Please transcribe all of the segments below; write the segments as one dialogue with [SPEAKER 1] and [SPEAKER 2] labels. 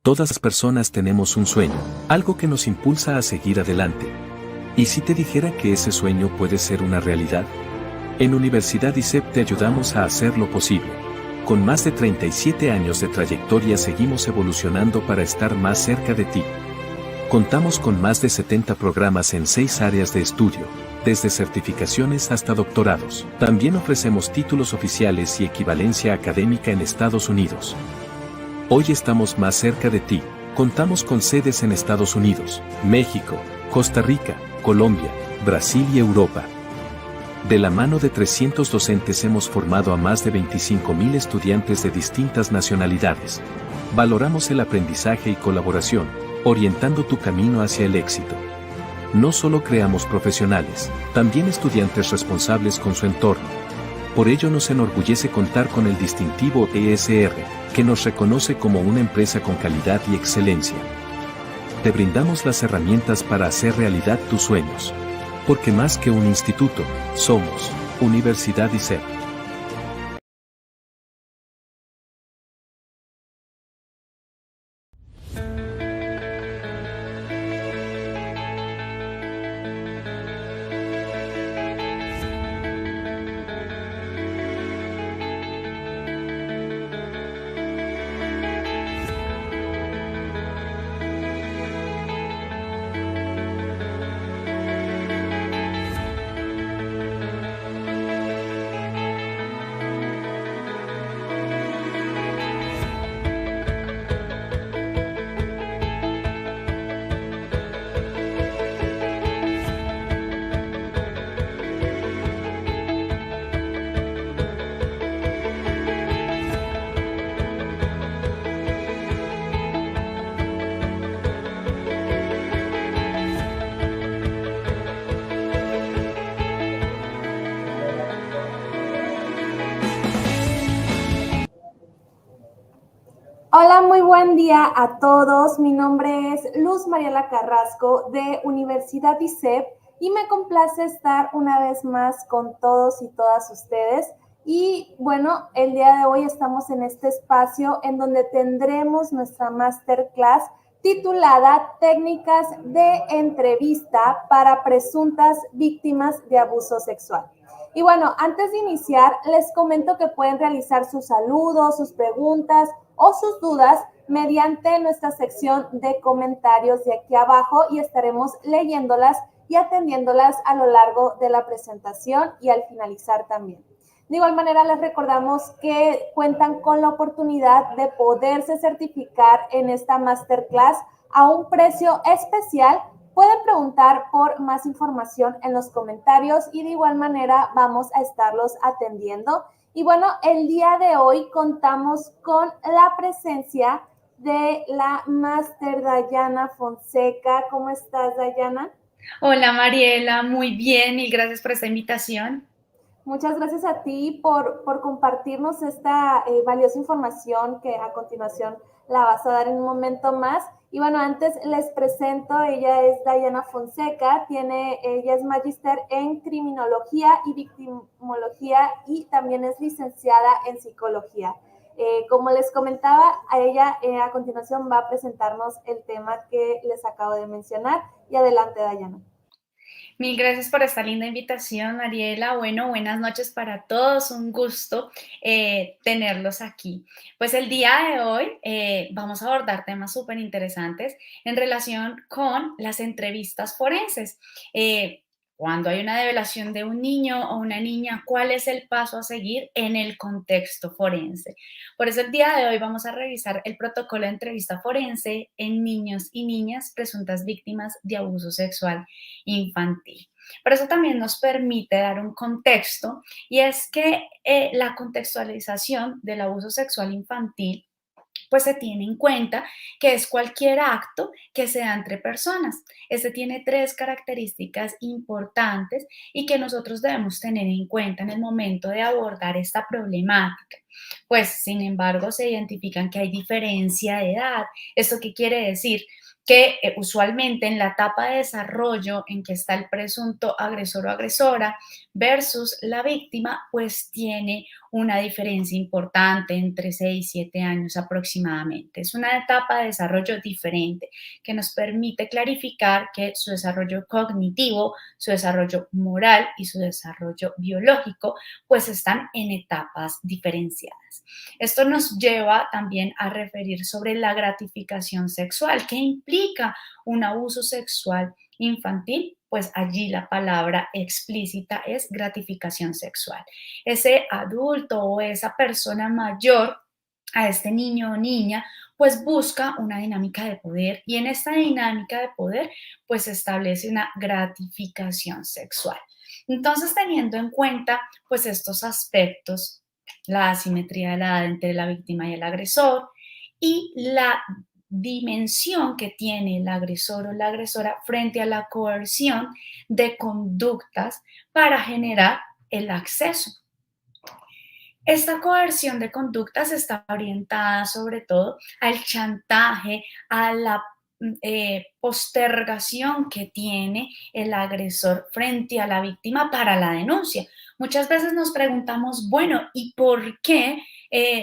[SPEAKER 1] Todas las personas tenemos un sueño, algo que nos impulsa a seguir adelante. ¿Y si te dijera que ese sueño puede ser una realidad? En Universidad ISEP te ayudamos a hacer lo posible. Con más de 37 años de trayectoria seguimos evolucionando para estar más cerca de ti. Contamos con más de 70 programas en 6 áreas de estudio, desde certificaciones hasta doctorados. También ofrecemos títulos oficiales y equivalencia académica en Estados Unidos. Hoy estamos más cerca de ti. Contamos con sedes en Estados Unidos, México, Costa Rica, Colombia, Brasil y Europa. De la mano de 300 docentes hemos formado a más de 25.000 estudiantes de distintas nacionalidades. Valoramos el aprendizaje y colaboración, orientando tu camino hacia el éxito. No solo creamos profesionales, también estudiantes responsables con su entorno. Por ello nos enorgullece contar con el distintivo ESR, que nos reconoce como una empresa con calidad y excelencia. Te brindamos las herramientas para hacer realidad tus sueños. Porque más que un instituto, somos Universidad ISEP.
[SPEAKER 2] Hola, muy buen día a todos. Mi nombre es Luz Mariela Carrasco de Universidad ISEP y me complace estar una vez más con todos y todas ustedes. Y bueno, el día de hoy estamos en este espacio en donde tendremos nuestra masterclass titulada Técnicas de entrevista para presuntas víctimas de abuso sexual. Y bueno, antes de iniciar, les comento que pueden realizar sus saludos, sus preguntas o sus dudas mediante nuestra sección de comentarios de aquí abajo y estaremos leyéndolas y atendiéndolas a lo largo de la presentación y al finalizar también. De igual manera, les recordamos que cuentan con la oportunidad de poderse certificar en esta masterclass a un precio especial. Pueden preguntar por más información en los comentarios y de igual manera vamos a estarlos atendiendo. Y bueno, el día de hoy contamos con la presencia de la máster Dayana Fonseca. ¿Cómo estás, Dayana?
[SPEAKER 3] Hola Mariela, muy bien, mil gracias por esta invitación.
[SPEAKER 2] Muchas gracias a ti por compartirnos esta valiosa información que a continuación la vas a dar en un momento más. Y bueno, antes les presento, ella es Dayana Fonseca, ella es magíster en criminología y victimología y también es licenciada en psicología. Como les comentaba, ella a continuación va a presentarnos el tema que les acabo de mencionar. Y adelante, Dayana.
[SPEAKER 3] Mil gracias por esta linda invitación, Mariela. Bueno, buenas noches para todos. Un gusto tenerlos aquí. Pues el día de hoy vamos a abordar temas súper interesantes en relación con las entrevistas forenses. Cuando hay una develación de un niño o una niña, ¿cuál es el paso a seguir en el contexto forense? Por eso el día de hoy vamos a revisar el protocolo de entrevista forense en niños y niñas presuntas víctimas de abuso sexual infantil. Pero eso también nos permite dar un contexto y es que la contextualización del abuso sexual infantil pues se tiene en cuenta que es cualquier acto que se da entre personas. Este tiene tres características importantes y que nosotros debemos tener en cuenta en el momento de abordar esta problemática. Pues, sin embargo, se identifican que hay diferencia de edad. ¿Esto qué quiere decir? Que usualmente en la etapa de desarrollo en que está el presunto agresor o agresora versus la víctima, pues tiene una diferencia importante entre 6 y 7 años aproximadamente. Es una etapa de desarrollo diferente que nos permite clarificar que su desarrollo cognitivo, su desarrollo moral y su desarrollo biológico pues están en etapas diferenciadas. Esto nos lleva también a referir sobre la gratificación sexual, que implica un abuso sexual infantil, pues allí la palabra explícita es gratificación sexual. Ese adulto o esa persona mayor a este niño o niña, pues busca una dinámica de poder y en esta dinámica de poder, pues establece una gratificación sexual. Entonces, teniendo en cuenta, pues estos aspectos, la asimetría de la edad entre la víctima y el agresor y la dimensión que tiene el agresor o la agresora frente a la coerción de conductas para generar el acceso. Esta coerción de conductas está orientada sobre todo al chantaje, a la postergación que tiene el agresor frente a la víctima para la denuncia. Muchas veces nos preguntamos, bueno, ¿y por qué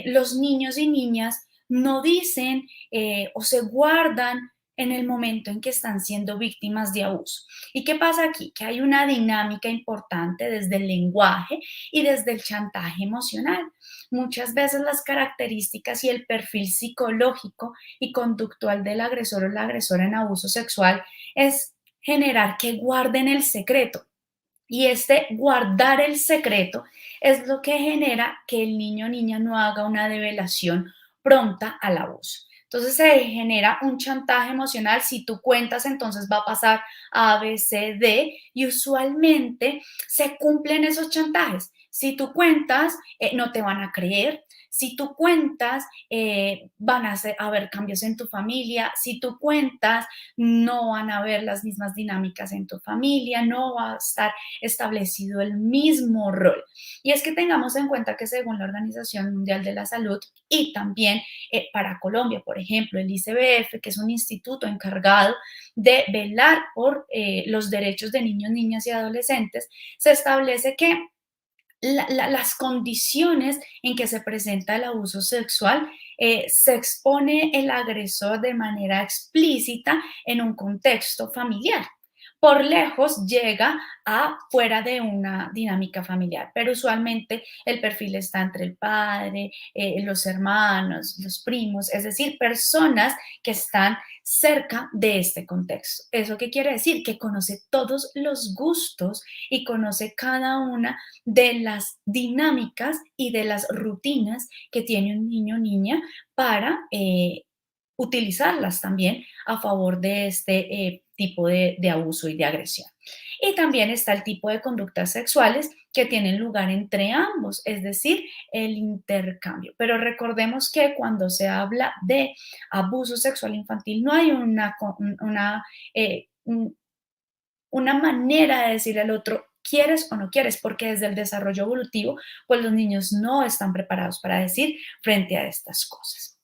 [SPEAKER 3] los niños y niñas no dicen o se guardan en el momento en que están siendo víctimas de abuso? ¿Y qué pasa aquí? Que hay una dinámica importante desde el lenguaje y desde el chantaje emocional. Muchas veces las características y el perfil psicológico y conductual del agresor o la agresora en abuso sexual es generar que guarden el secreto. Y este guardar el secreto es lo que genera que el niño o niña no haga una develación pronta al abuso. Entonces se genera un chantaje emocional. Si tú cuentas, entonces va a pasar A, B, C, D y usualmente se cumplen esos chantajes. Si tú cuentas, no te van a creer. Si tú cuentas, van a haber cambios en tu familia. Si tú cuentas, no van a haber las mismas dinámicas en tu familia, no va a estar establecido el mismo rol. Y es que tengamos en cuenta que según la Organización Mundial de la Salud y también para Colombia, por ejemplo, el ICBF, que es un instituto encargado de velar por los derechos de niños, niñas y adolescentes, se establece que las condiciones en que se presenta el abuso sexual, se expone el agresor de manera explícita en un contexto familiar. Por lejos llega a fuera de una dinámica familiar, pero usualmente el perfil está entre el padre, los hermanos, los primos, es decir, personas que están cerca de este contexto. ¿Eso qué quiere decir? Que conoce todos los gustos y conoce cada una de las dinámicas y de las rutinas que tiene un niño o niña para utilizarlas también a favor de este tipo de abuso y de agresión. Y también está el tipo de conductas sexuales que tienen lugar entre ambos, es decir, el intercambio. Pero recordemos que cuando se habla de abuso sexual infantil no hay eh, un- una manera de decirle al otro, quieres o no quieres, porque desde el desarrollo evolutivo, pues los niños no están preparados para decir frente a estas cosas.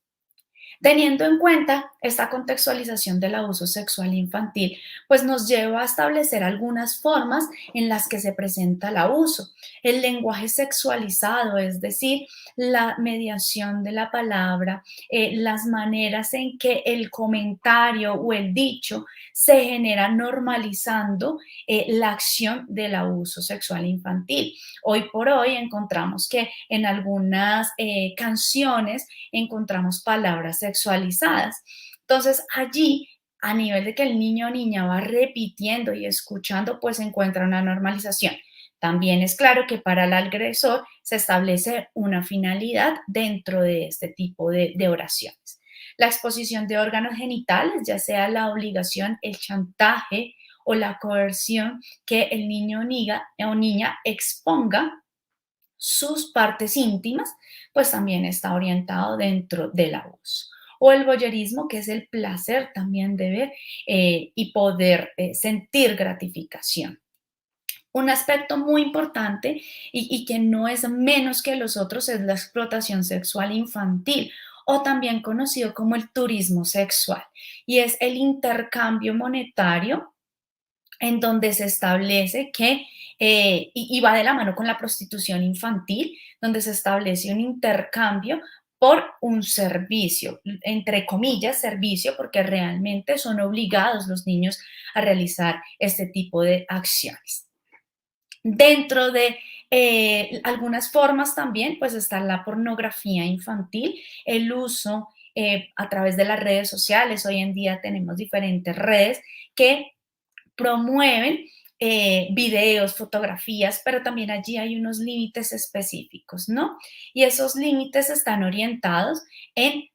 [SPEAKER 3] Teniendo en cuenta esta contextualización del abuso sexual infantil, pues nos lleva a establecer algunas formas en las que se presenta el abuso. El lenguaje sexualizado, es decir, la mediación de la palabra, las maneras en que el comentario o el dicho se genera normalizando la acción del abuso sexual infantil. Hoy por hoy encontramos que en algunas canciones encontramos palabras sexualizadas. Entonces allí, a nivel de que el niño o niña va repitiendo y escuchando, pues se encuentra una normalización. También es claro que para el agresor se establece una finalidad dentro de este tipo de oraciones. La exposición de órganos genitales, ya sea la obligación, el chantaje o la coerción que el niño o niña exponga sus partes íntimas, pues también está orientado dentro del abuso. O el voyerismo, que es el placer también de ver y poder sentir gratificación. Un aspecto muy importante y que no es menos que los otros es la explotación sexual infantil o también conocido como el turismo sexual y es el intercambio monetario en donde se establece que y va de la mano con la prostitución infantil, donde se establece un intercambio por un servicio, entre comillas, servicio, porque realmente son obligados los niños a realizar este tipo de acciones. Dentro de algunas formas también, pues está la pornografía infantil, el uso a través de las redes sociales. Hoy en día tenemos diferentes redes que promueven videos, fotografías, pero también allí hay unos límites específicos, ¿no? Y esos límites están orientados en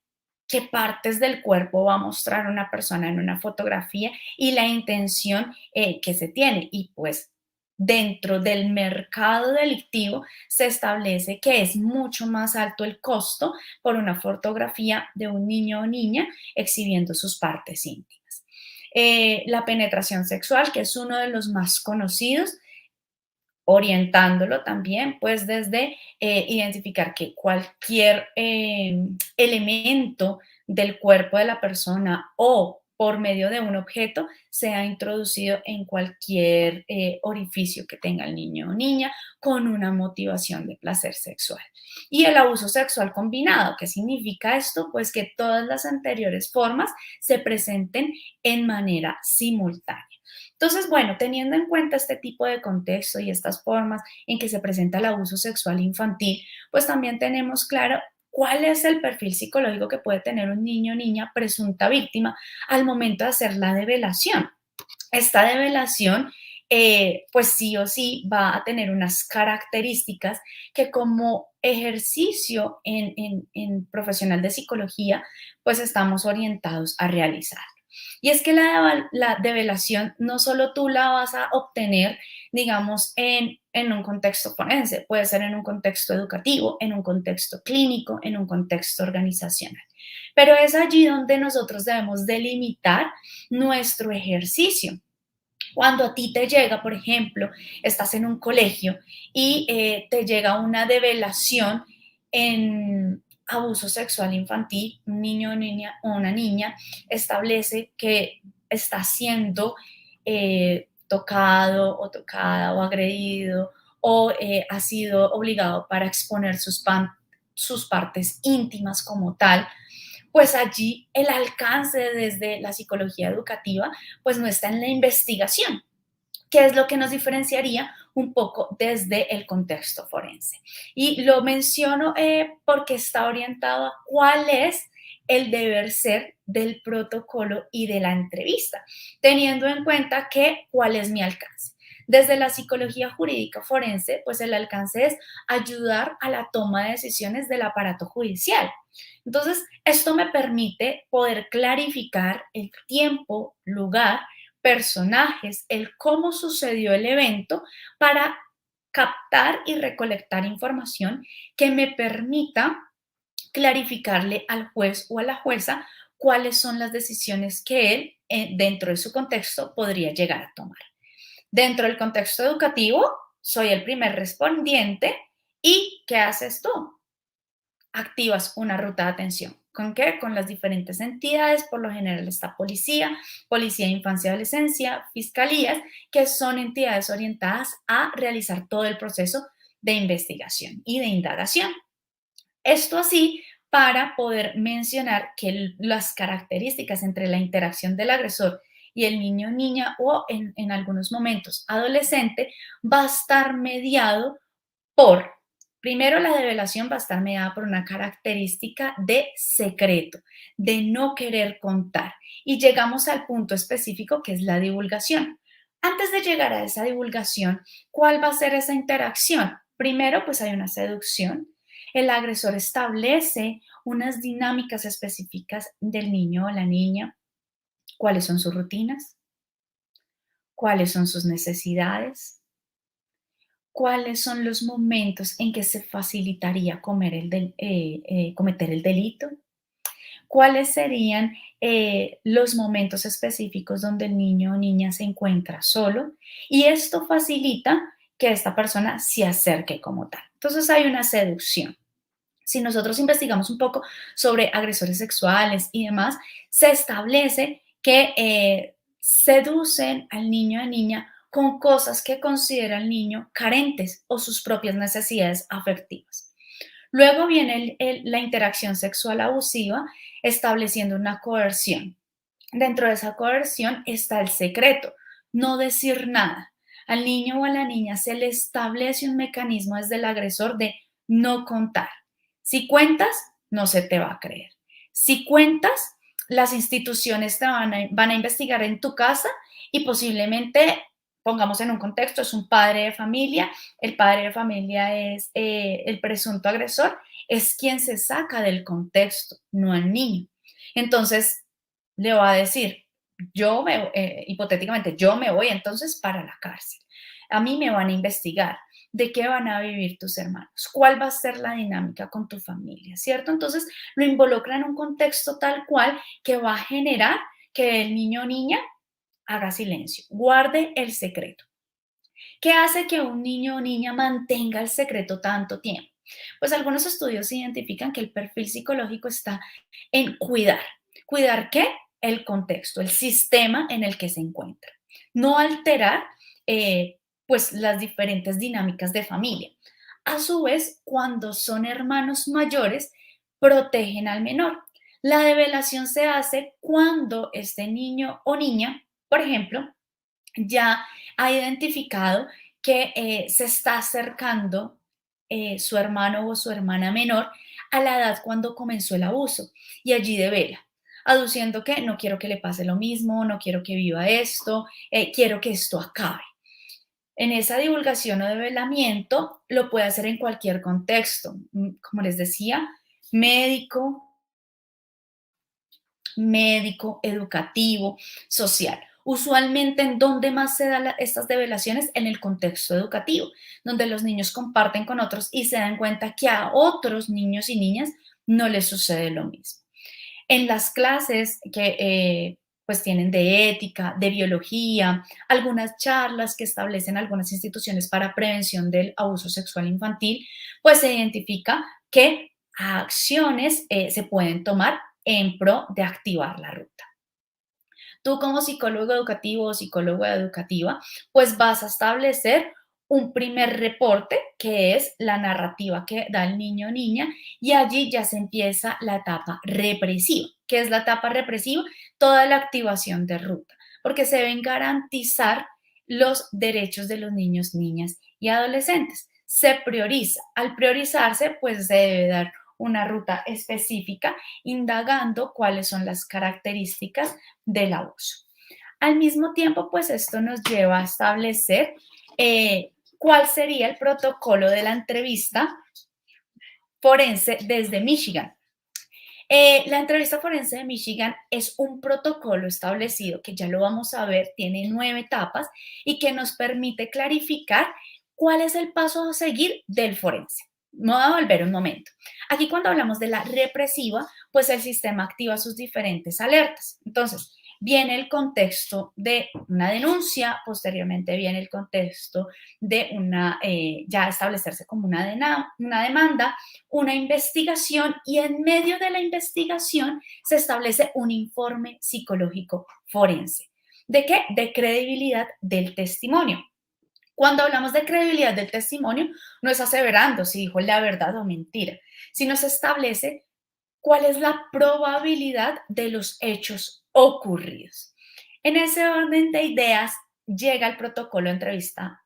[SPEAKER 3] qué partes del cuerpo va a mostrar una persona en una fotografía y la intención que se tiene. Y pues dentro del mercado delictivo se establece que es mucho más alto el costo por una fotografía de un niño o niña exhibiendo sus partes íntimas. La penetración sexual, que es uno de los más conocidos, orientándolo también, pues desde identificar que cualquier elemento del cuerpo de la persona o por medio de un objeto sea introducido en cualquier orificio que tenga el niño o niña con una motivación de placer sexual. Y el abuso sexual combinado, ¿qué significa esto? Pues que todas las anteriores formas se presenten en manera simultánea. Entonces, bueno, teniendo en cuenta este tipo de contexto y estas formas en que se presenta el abuso sexual infantil, pues también tenemos claro cuál es el perfil psicológico que puede tener un niño o niña presunta víctima al momento de hacer la develación. Esta develación, pues sí o sí va a tener unas características que como ejercicio en profesional de psicología, pues estamos orientados a realizar. Y es que la develación no solo tú la vas a obtener, digamos, en un contexto forense, puede ser en un contexto educativo, en un contexto clínico, en un contexto organizacional. Pero es allí donde nosotros debemos delimitar nuestro ejercicio. Cuando a ti te llega, por ejemplo, estás en un colegio y te llega una develación en abuso sexual infantil, un niño o, niña, o una niña establece que está siendo tocado o tocada o agredido o ha sido obligado para exponer sus partes íntimas como tal, pues allí el alcance desde la psicología educativa pues no está en la investigación, que es lo que nos diferenciaría un poco desde el contexto forense. Y lo menciono porque está orientado a cuál es el deber ser del protocolo y de la entrevista, teniendo en cuenta que cuál es mi alcance. Desde la psicología jurídica forense, pues el alcance es ayudar a la toma de decisiones del aparato judicial. Entonces, esto me permite poder clarificar el tiempo, lugar, personajes, el cómo sucedió el evento para captar y recolectar información que me permita clarificarle al juez o a la jueza cuáles son las decisiones que él, dentro de su contexto, podría llegar a tomar. Dentro del contexto educativo, soy el primer respondiente y ¿qué haces tú? Activas una ruta de atención. ¿Con qué? Con las diferentes entidades, por lo general está policía, policía de infancia y adolescencia, fiscalías, que son entidades orientadas a realizar todo el proceso de investigación y de indagación. Esto así para poder mencionar que las características entre la interacción del agresor y el niño o niña o en algunos momentos adolescente va a estar mediado por, primero, la develación va a estar mediada por una característica de secreto, de no querer contar. Y llegamos al punto específico que es la divulgación. Antes de llegar a esa divulgación, ¿cuál va a ser esa interacción? Primero, pues hay una seducción. El agresor establece unas dinámicas específicas del niño o la niña. ¿Cuáles son sus rutinas? ¿Cuáles son sus necesidades? ¿Cuáles son los momentos en que se facilitaría cometer el delito? ¿Cuáles serían los momentos específicos donde el niño o niña se encuentra solo? Y esto facilita que esta persona se acerque como tal. Entonces hay una seducción. Si nosotros investigamos un poco sobre agresores sexuales y demás, se establece que seducen al niño o niña con cosas que considera el niño carentes o sus propias necesidades afectivas. Luego viene la interacción sexual abusiva, estableciendo una coerción. Dentro de esa coerción está el secreto, no decir nada. Al niño o a la niña se le establece un mecanismo desde el agresor de no contar. Si cuentas, no se te va a creer. Si cuentas, las instituciones te van a investigar en tu casa y posiblemente, pongamos en un contexto, es un padre de familia, el padre de familia es el presunto agresor, es quien se saca del contexto, no el niño. Entonces, le va a decir, hipotéticamente, yo me voy entonces para la cárcel. A mí me van a investigar. ¿De qué van a vivir tus hermanos? ¿Cuál va a ser la dinámica con tu familia? ¿Cierto? Entonces lo involucra en un contexto tal cual que va a generar que el niño o niña haga silencio, guarde el secreto. ¿Qué hace que un niño o niña mantenga el secreto tanto tiempo? Pues algunos estudios identifican que el perfil psicológico está en cuidar. ¿Cuidar qué? El contexto, el sistema en el que se encuentra. No alterar pues las diferentes dinámicas de familia. A su vez, cuando son hermanos mayores, protegen al menor. La develación se hace cuando este niño o niña, por ejemplo, ya ha identificado que se está acercando su hermano o su hermana menor a la edad cuando comenzó el abuso y allí devela, aduciendo que no quiero que le pase lo mismo, no quiero que viva esto, quiero que esto acabe. En esa divulgación o develamiento lo puede hacer en cualquier contexto, como les decía, médico, educativo, social. Usualmente, ¿en dónde más se dan estas develaciones? En el contexto educativo, donde los niños comparten con otros y se dan cuenta que a otros niños y niñas no les sucede lo mismo. En las clases que pues tienen de ética, de biología, algunas charlas que establecen algunas instituciones para prevención del abuso sexual infantil, pues se identifica que acciones se pueden tomar en pro de activar la ruta. Tú como psicólogo educativo o psicóloga educativa, pues vas a establecer un primer reporte, que es la narrativa que da el niño o niña, y allí ya se empieza la etapa represiva. ¿Qué es la etapa represiva? Toda la activación de ruta, porque se deben garantizar los derechos de los niños, niñas y adolescentes. Se prioriza. Al priorizarse, pues se debe dar una ruta específica, indagando cuáles son las características del abuso. Al mismo tiempo, pues esto nos lleva a establecer cuál sería el protocolo de la entrevista forense desde Michigan. La entrevista forense de Michigan es un protocolo establecido que ya lo vamos a ver, tiene 9 etapas y que nos permite clarificar cuál es el paso a seguir del forense. Me voy a volver un momento. Aquí cuando hablamos de la represiva, pues el sistema activa sus diferentes alertas. Entonces, viene el contexto de una denuncia, posteriormente viene el contexto de ya establecerse como una demanda, una investigación y en medio de la investigación se establece un informe psicológico forense. ¿De qué? De credibilidad del testimonio. Cuando hablamos de credibilidad del testimonio, no es aseverando si dijo la verdad o mentira, sino se establece cuál es la probabilidad de los hechos ocurridos. En ese orden de ideas llega el protocolo de entrevista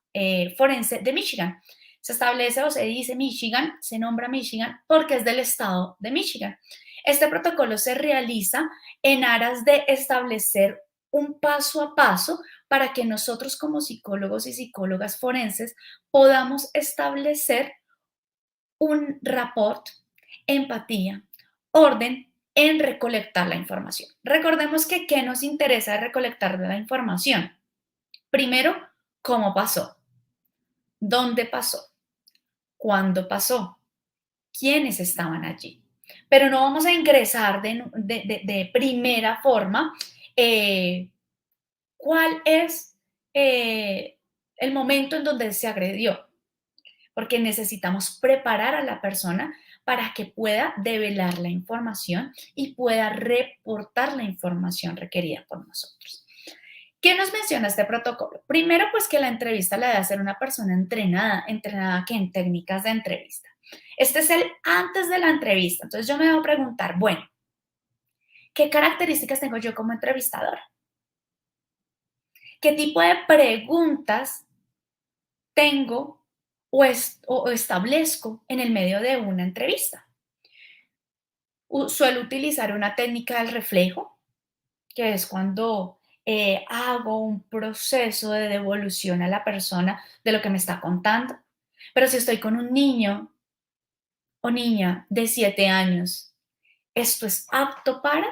[SPEAKER 3] forense de Michigan. Se establece o se dice Michigan, se nombra Michigan porque es del estado de Michigan. Este protocolo se realiza en aras de establecer un paso a paso para que nosotros como psicólogos y psicólogas forenses podamos establecer un rapport, empatía, orden en recolectar la información. Recordemos que ¿qué nos interesa de recolectar la información? Primero, ¿cómo pasó? ¿Dónde pasó? ¿Cuándo pasó? ¿Quiénes estaban allí? Pero no vamos a ingresar de primera forma cuál es el momento en donde se agredió, porque necesitamos preparar a la persona para que pueda develar la información y pueda reportar la información requerida por nosotros. ¿Qué nos menciona este protocolo? Primero, pues que la entrevista la debe hacer una persona entrenada que en técnicas de entrevista. Este es el antes de la entrevista. Entonces yo me debo preguntar, bueno, ¿qué características tengo yo como entrevistadora? ¿Qué tipo de preguntas tengo o establezco en el medio de una entrevista? Suelo utilizar una técnica del reflejo, que es cuando hago un proceso de devolución a la persona de lo que me está contando. Pero si estoy con un niño o niña de 7 años, ¿esto es apto para?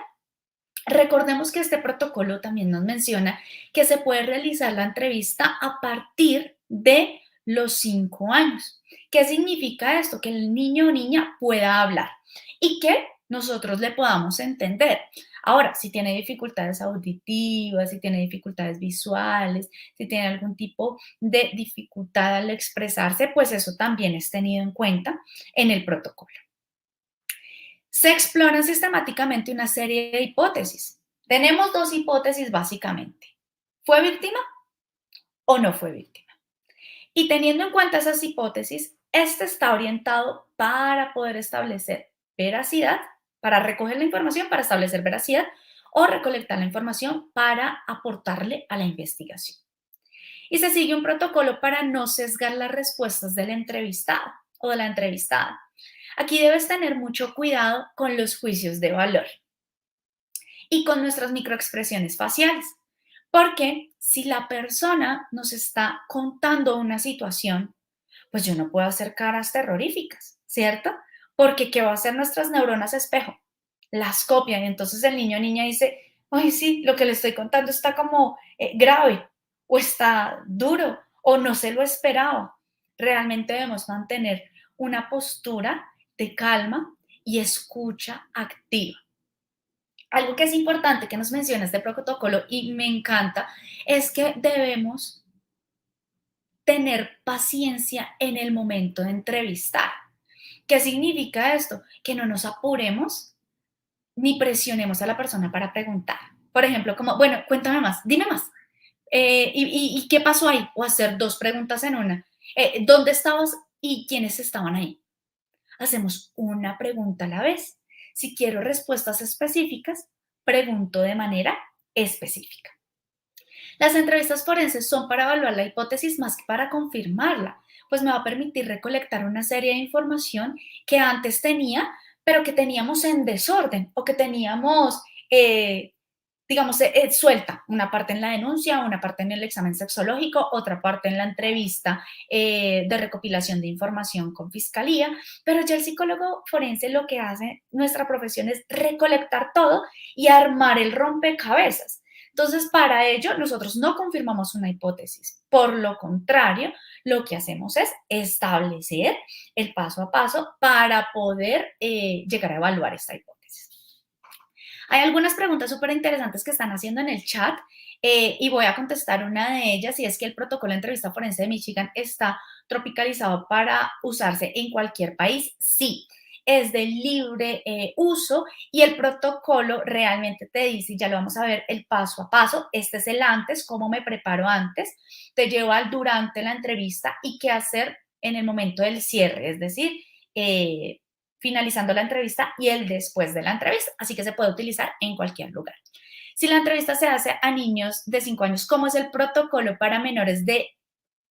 [SPEAKER 3] Recordemos que este protocolo también nos menciona que se puede realizar la entrevista a partir de los 5 años. ¿Qué significa esto? Que el niño o niña pueda hablar y que nosotros le podamos entender. Ahora, si tiene dificultades auditivas, si tiene dificultades visuales, si tiene algún tipo de dificultad al expresarse, pues eso también es tenido en cuenta en el protocolo. Se exploran sistemáticamente una serie de hipótesis. Tenemos dos hipótesis básicamente. ¿Fue víctima o no fue víctima? Y teniendo en cuenta esas hipótesis, este está orientado para poder establecer veracidad, para recoger la información, para establecer veracidad o recolectar la información para aportarle a la investigación. Y se sigue un protocolo para no sesgar las respuestas del entrevistado o de la entrevistada. Aquí debes tener mucho cuidado con los juicios de valor y con nuestras microexpresiones faciales, porque si la persona nos está contando una situación, pues yo no puedo hacer caras terroríficas, ¿cierto? Porque ¿qué va a hacer nuestras neuronas espejo? Las copian y entonces el niño o niña dice, ay, sí, lo que le estoy contando está como grave o está duro o no se lo esperaba. Realmente debemos mantener una postura de calma y escucha activa. Algo que es importante que nos menciona este protocolo y me encanta es que debemos tener paciencia en el momento de entrevistar. ¿Qué significa esto? Que no nos apuremos ni presionemos a la persona para preguntar. Por ejemplo, como, bueno, cuéntame más, dime más. ¿Y qué pasó ahí? O hacer dos preguntas en una. ¿Dónde estabas y quiénes estaban ahí? Hacemos una pregunta a la vez. Si quiero respuestas específicas, pregunto de manera específica. Las entrevistas forenses son para evaluar la hipótesis más que para confirmarla, pues me va a permitir recolectar una serie de información que antes tenía, pero que teníamos en desorden o que teníamos, digamos, suelta. Una parte en la denuncia, una parte en el examen sexológico, otra parte en la entrevista de recopilación de información con fiscalía, pero ya el psicólogo forense lo que hace, nuestra profesión es recolectar todo y armar el rompecabezas. Entonces, para ello, nosotros no confirmamos una hipótesis. Por lo contrario, lo que hacemos es establecer el paso a paso para poder llegar a evaluar esta hipótesis. Hay algunas preguntas súper interesantes que están haciendo en el chat y voy a contestar una de ellas y es que el protocolo de entrevista forense de Michigan está tropicalizado para usarse en cualquier país. Sí, es de libre uso y el protocolo realmente te dice, y ya lo vamos a ver, el paso a paso. Este es el antes, cómo me preparo antes, te lleva al durante la entrevista y qué hacer en el momento del cierre, es decir, finalizando la entrevista y el después de la entrevista. Así que se puede utilizar en cualquier lugar. Si la entrevista se hace a niños de 5 años, ¿cómo es el protocolo para menores de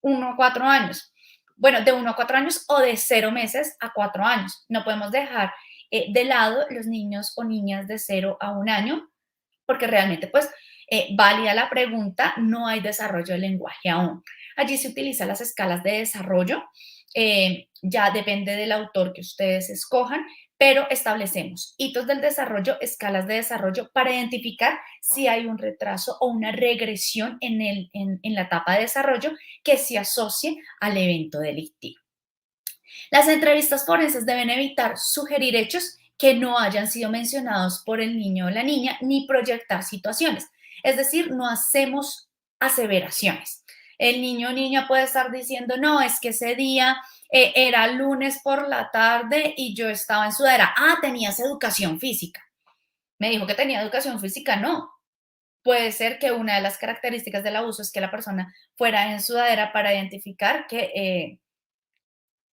[SPEAKER 3] 1 a 4 años? Bueno, de 1 a 4 años o de 0 meses a 4 años. No podemos dejar de lado los niños o niñas de 0 a 1 año, porque realmente, pues, válida la pregunta, no hay desarrollo del lenguaje aún. Allí se utilizan las escalas de desarrollo, ya depende del autor que ustedes escojan, pero establecemos hitos del desarrollo, escalas de desarrollo para identificar si hay un retraso o una regresión en la etapa de desarrollo que se asocie al evento delictivo. Las entrevistas forenses deben evitar sugerir hechos que no hayan sido mencionados por el niño o la niña ni proyectar situaciones. Es decir, no hacemos aseveraciones. El niño o niña puede estar diciendo, no, es que ese día era lunes por la tarde y yo estaba en sudadera. Ah, tenías educación física. Me dijo que tenía educación física. No, puede ser que una de las características del abuso es que la persona fuera en sudadera para identificar que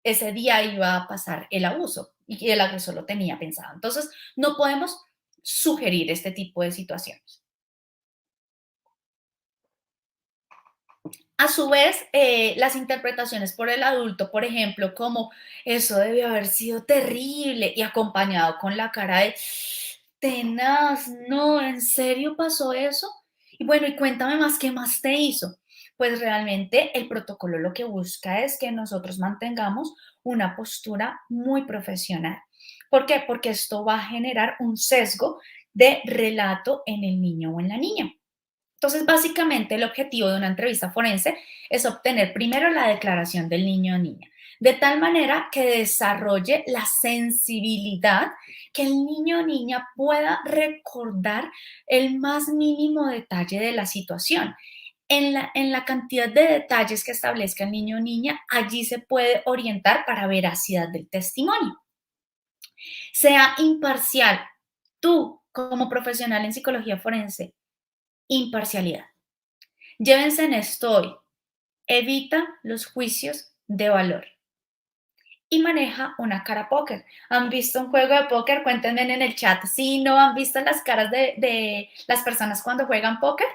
[SPEAKER 3] ese día iba a pasar el abuso y que el agresor lo tenía pensado. Entonces, no podemos sugerir este tipo de situaciones. A su vez, las interpretaciones por el adulto, por ejemplo, como eso debió haber sido terrible y acompañado con la cara de tenaz, no, ¿en serio pasó eso? Y bueno, y cuéntame más, ¿qué más te hizo? Pues realmente el protocolo lo que busca es que nosotros mantengamos una postura muy profesional. ¿Por qué? Porque esto va a generar un sesgo de relato en el niño o en la niña. Entonces, básicamente, el objetivo de una entrevista forense es obtener primero la declaración del niño o niña, de tal manera que desarrolle la sensibilidad, que el niño o niña pueda recordar el más mínimo detalle de la situación. En la cantidad de detalles que establezca el niño o niña, allí se puede orientar para veracidad del testimonio. Sea imparcial. Tú, como profesional en psicología forense, imparcialidad. Llévense en esto hoy. Evita los juicios de valor y maneja una cara póker. ¿Han visto un juego de póker? Cuéntenme en el chat si no han visto las caras de las personas cuando juegan póker.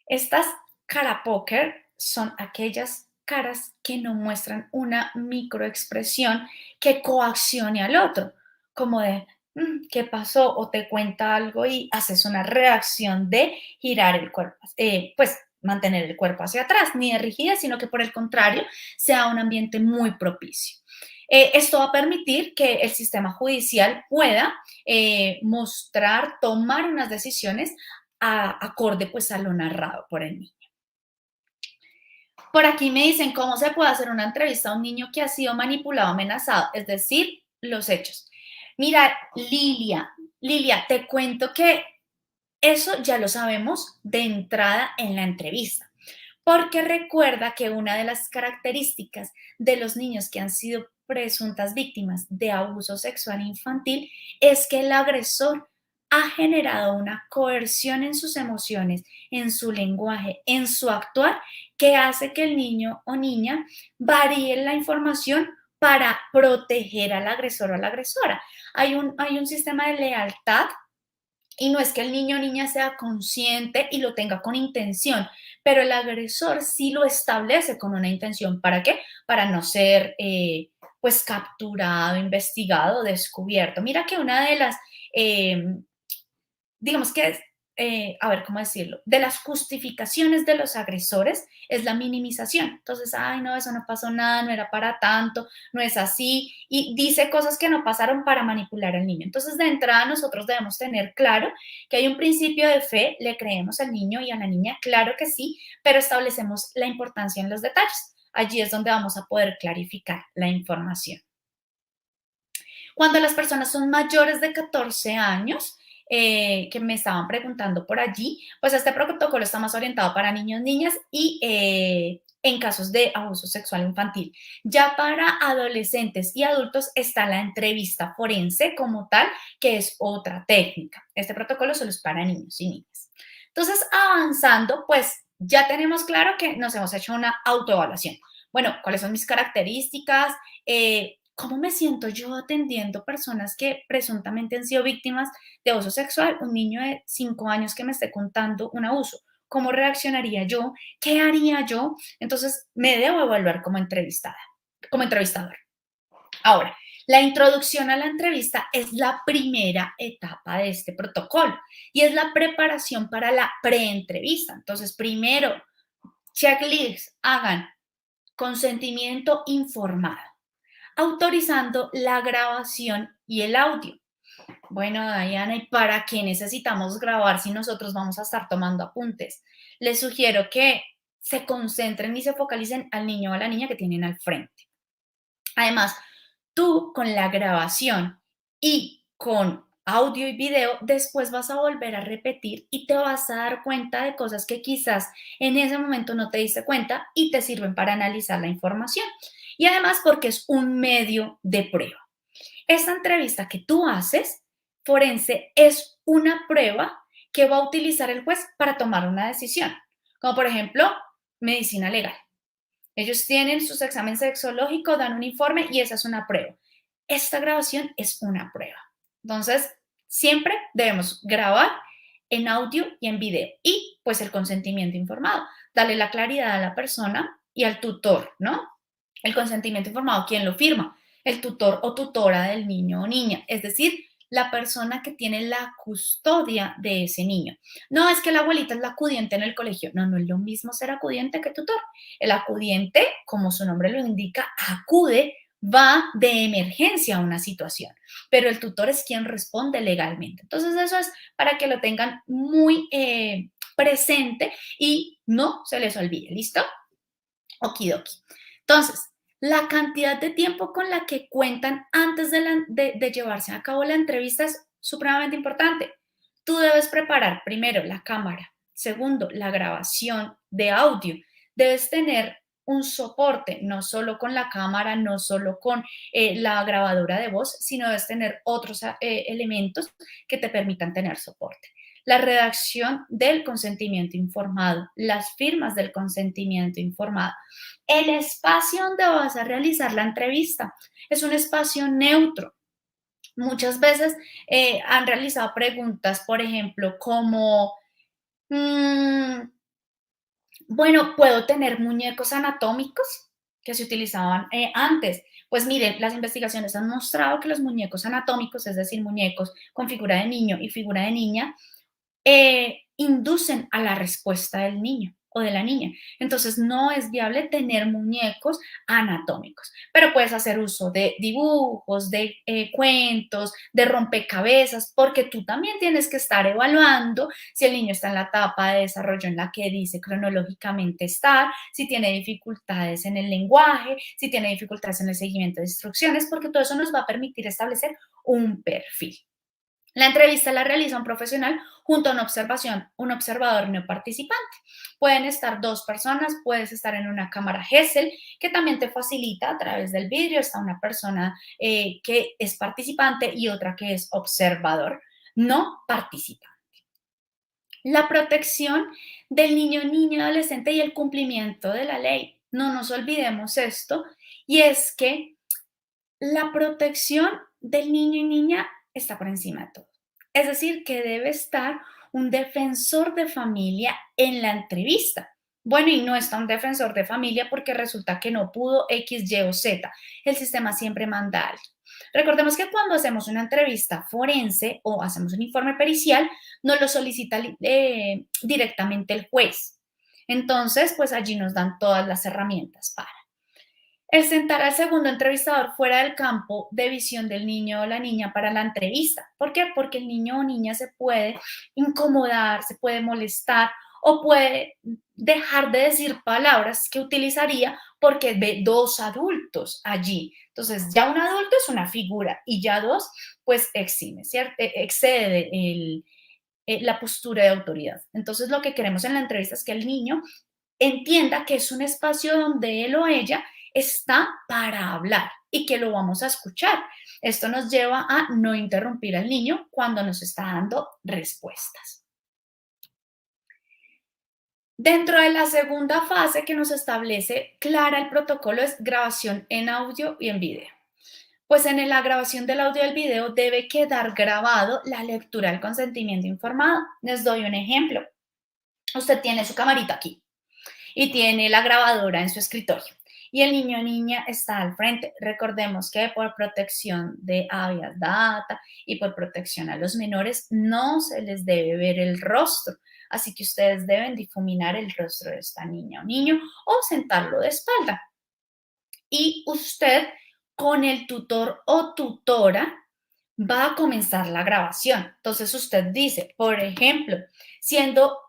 [SPEAKER 3] Estas cara póker son aquellas caras que no muestran una microexpresión que coaccione al otro, como de ¿qué pasó? O te cuenta algo y haces una reacción de girar el cuerpo, pues mantener el cuerpo hacia atrás, ni de rigidez, sino que por el contrario sea un ambiente muy propicio. Esto va a permitir que el sistema judicial pueda mostrar, tomar unas decisiones acorde pues a lo narrado por el niño. Por aquí me dicen cómo se puede hacer una entrevista a un niño que ha sido manipulado, amenazado, es decir, los hechos. Mira, Lilia, te cuento que eso ya lo sabemos de entrada en la entrevista, porque recuerda que una de las características de los niños que han sido presuntas víctimas de abuso sexual infantil es que el agresor ha generado una coerción en sus emociones, en su lenguaje, en su actuar, que hace que el niño o niña varíe la información para proteger al agresor o a la agresora. Hay un sistema de lealtad y no es que el niño o niña sea consciente y lo tenga con intención, pero el agresor sí lo establece con una intención. ¿Para qué? Para no ser pues capturado, investigado, descubierto. Mira que una de las digamos que es, a ver, ¿cómo decirlo? De las justificaciones de los agresores es la minimización. Entonces, ay, no, eso no pasó nada, no era para tanto, no es así, y dice cosas que no pasaron para manipular al niño. Entonces, de entrada, nosotros debemos tener claro que hay un principio de fe, le creemos al niño y a la niña, claro que sí, pero establecemos la importancia en los detalles. Allí es donde vamos a poder clarificar la información. Cuando las personas son mayores de 14 años, que me estaban preguntando por allí, pues este protocolo está más orientado para niños, niñas y en casos de abuso sexual infantil. Ya para adolescentes y adultos está la entrevista forense como tal, que es otra técnica. Este protocolo solo es para niños y niñas. Entonces, avanzando, pues ya tenemos claro que nos hemos hecho una autoevaluación. Bueno, ¿cuáles son mis características? ¿Cómo me siento yo atendiendo personas que presuntamente han sido víctimas de abuso sexual? Un niño de 5 años que me esté contando un abuso. ¿Cómo reaccionaría yo? ¿Qué haría yo? Entonces, me debo evaluar como entrevistada, como entrevistador. Ahora, la introducción a la entrevista es la primera etapa de este protocolo y es la preparación para la preentrevista. Entonces, primero, checklist, hagan consentimiento informado, autorizando la grabación y el audio. Bueno, Diana, ¿y para qué necesitamos grabar si nosotros vamos a estar tomando apuntes? Les sugiero que se concentren y se focalicen al niño o a la niña que tienen al frente. Además, tú con la grabación y con audio y video, después vas a volver a repetir y te vas a dar cuenta de cosas que quizás en ese momento no te diste cuenta y te sirven para analizar la información. Y además porque es un medio de prueba. Esta entrevista que tú haces forense es una prueba que va a utilizar el juez para tomar una decisión, como por ejemplo, medicina legal. Ellos tienen sus exámenes sexológicos, dan un informe y esa es una prueba. Esta grabación es una prueba. Entonces, siempre debemos grabar en audio y en video. Y pues el consentimiento informado, darle la claridad a la persona y al tutor, ¿no? El consentimiento informado, ¿quién lo firma? El tutor o tutora del niño o niña, es decir, la persona que tiene la custodia de ese niño. No es que la abuelita es la acudiente en el colegio, no, no es lo mismo ser acudiente que tutor. El acudiente, como su nombre lo indica, acude, va de emergencia a una situación, pero el tutor es quien responde legalmente. Entonces eso es para que lo tengan muy presente y no se les olvide, ¿listo? Okidoki. Entonces, la cantidad de tiempo con la que cuentan antes de llevarse a cabo la entrevista es supremamente importante. Tú debes preparar primero la cámara, segundo, la grabación de audio. Debes tener un soporte, no solo con la cámara, no solo con la grabadora de voz, sino debes tener otros elementos que te permitan tener soporte. La redacción del consentimiento informado, las firmas del consentimiento informado, el espacio donde vas a realizar la entrevista es un espacio neutro. Muchas veces han realizado preguntas, por ejemplo, como, bueno, ¿puedo tener muñecos anatómicos que se utilizaban antes? Pues miren, las investigaciones han mostrado que los muñecos anatómicos, es decir, muñecos con figura de niño y figura de niña, inducen a la respuesta del niño o de la niña. Entonces, no es viable tener muñecos anatómicos, pero puedes hacer uso de dibujos, de cuentos, de rompecabezas, porque tú también tienes que estar evaluando si el niño está en la etapa de desarrollo en la que dice cronológicamente estar, si tiene dificultades en el lenguaje, si tiene dificultades en el seguimiento de instrucciones, porque todo eso nos va a permitir establecer un perfil. La entrevista la realiza un profesional junto a un observador no participante. Pueden estar dos personas, puedes estar en una cámara Gesell, que también te facilita a través del vidrio. Está una persona que es participante y otra que es observador no participante. La protección del niño, niña, adolescente y el cumplimiento de la ley. No nos olvidemos esto, y es que la protección del niño y niña está por encima de todo. Es decir, que debe estar un defensor de familia en la entrevista. Bueno, y no está un defensor de familia porque resulta que no pudo X, Y o Z. El sistema siempre manda a alguien. Recordemos que cuando hacemos una entrevista forense o hacemos un informe pericial, nos lo solicita directamente el juez. Entonces, pues allí nos dan todas las herramientas para. El sentar al segundo entrevistador fuera del campo de visión del niño o la niña para la entrevista. ¿Por qué? Porque el niño o niña se puede incomodar, se puede molestar o puede dejar de decir palabras que utilizaría porque ve dos adultos allí. Entonces, ya un adulto es una figura y ya dos, pues exime, ¿cierto? Excede la postura de autoridad. Entonces, lo que queremos en la entrevista es que el niño entienda que es un espacio donde él o ella está para hablar y que lo vamos a escuchar. Esto nos lleva a no interrumpir al niño cuando nos está dando respuestas. Dentro de la segunda fase que nos establece clara el protocolo es grabación en audio y en video. Pues en la grabación del audio y del video debe quedar grabado la lectura del consentimiento informado. Les doy un ejemplo. Usted tiene su camarita aquí y tiene la grabadora en su escritorio y el niño o niña está al frente. Recordemos que por protección de habeas data y por protección a los menores no se les debe ver el rostro, así que ustedes deben difuminar el rostro de esta niña o niño o sentarlo de espalda. Y usted con el tutor o tutora va a comenzar la grabación. Entonces usted dice, por ejemplo,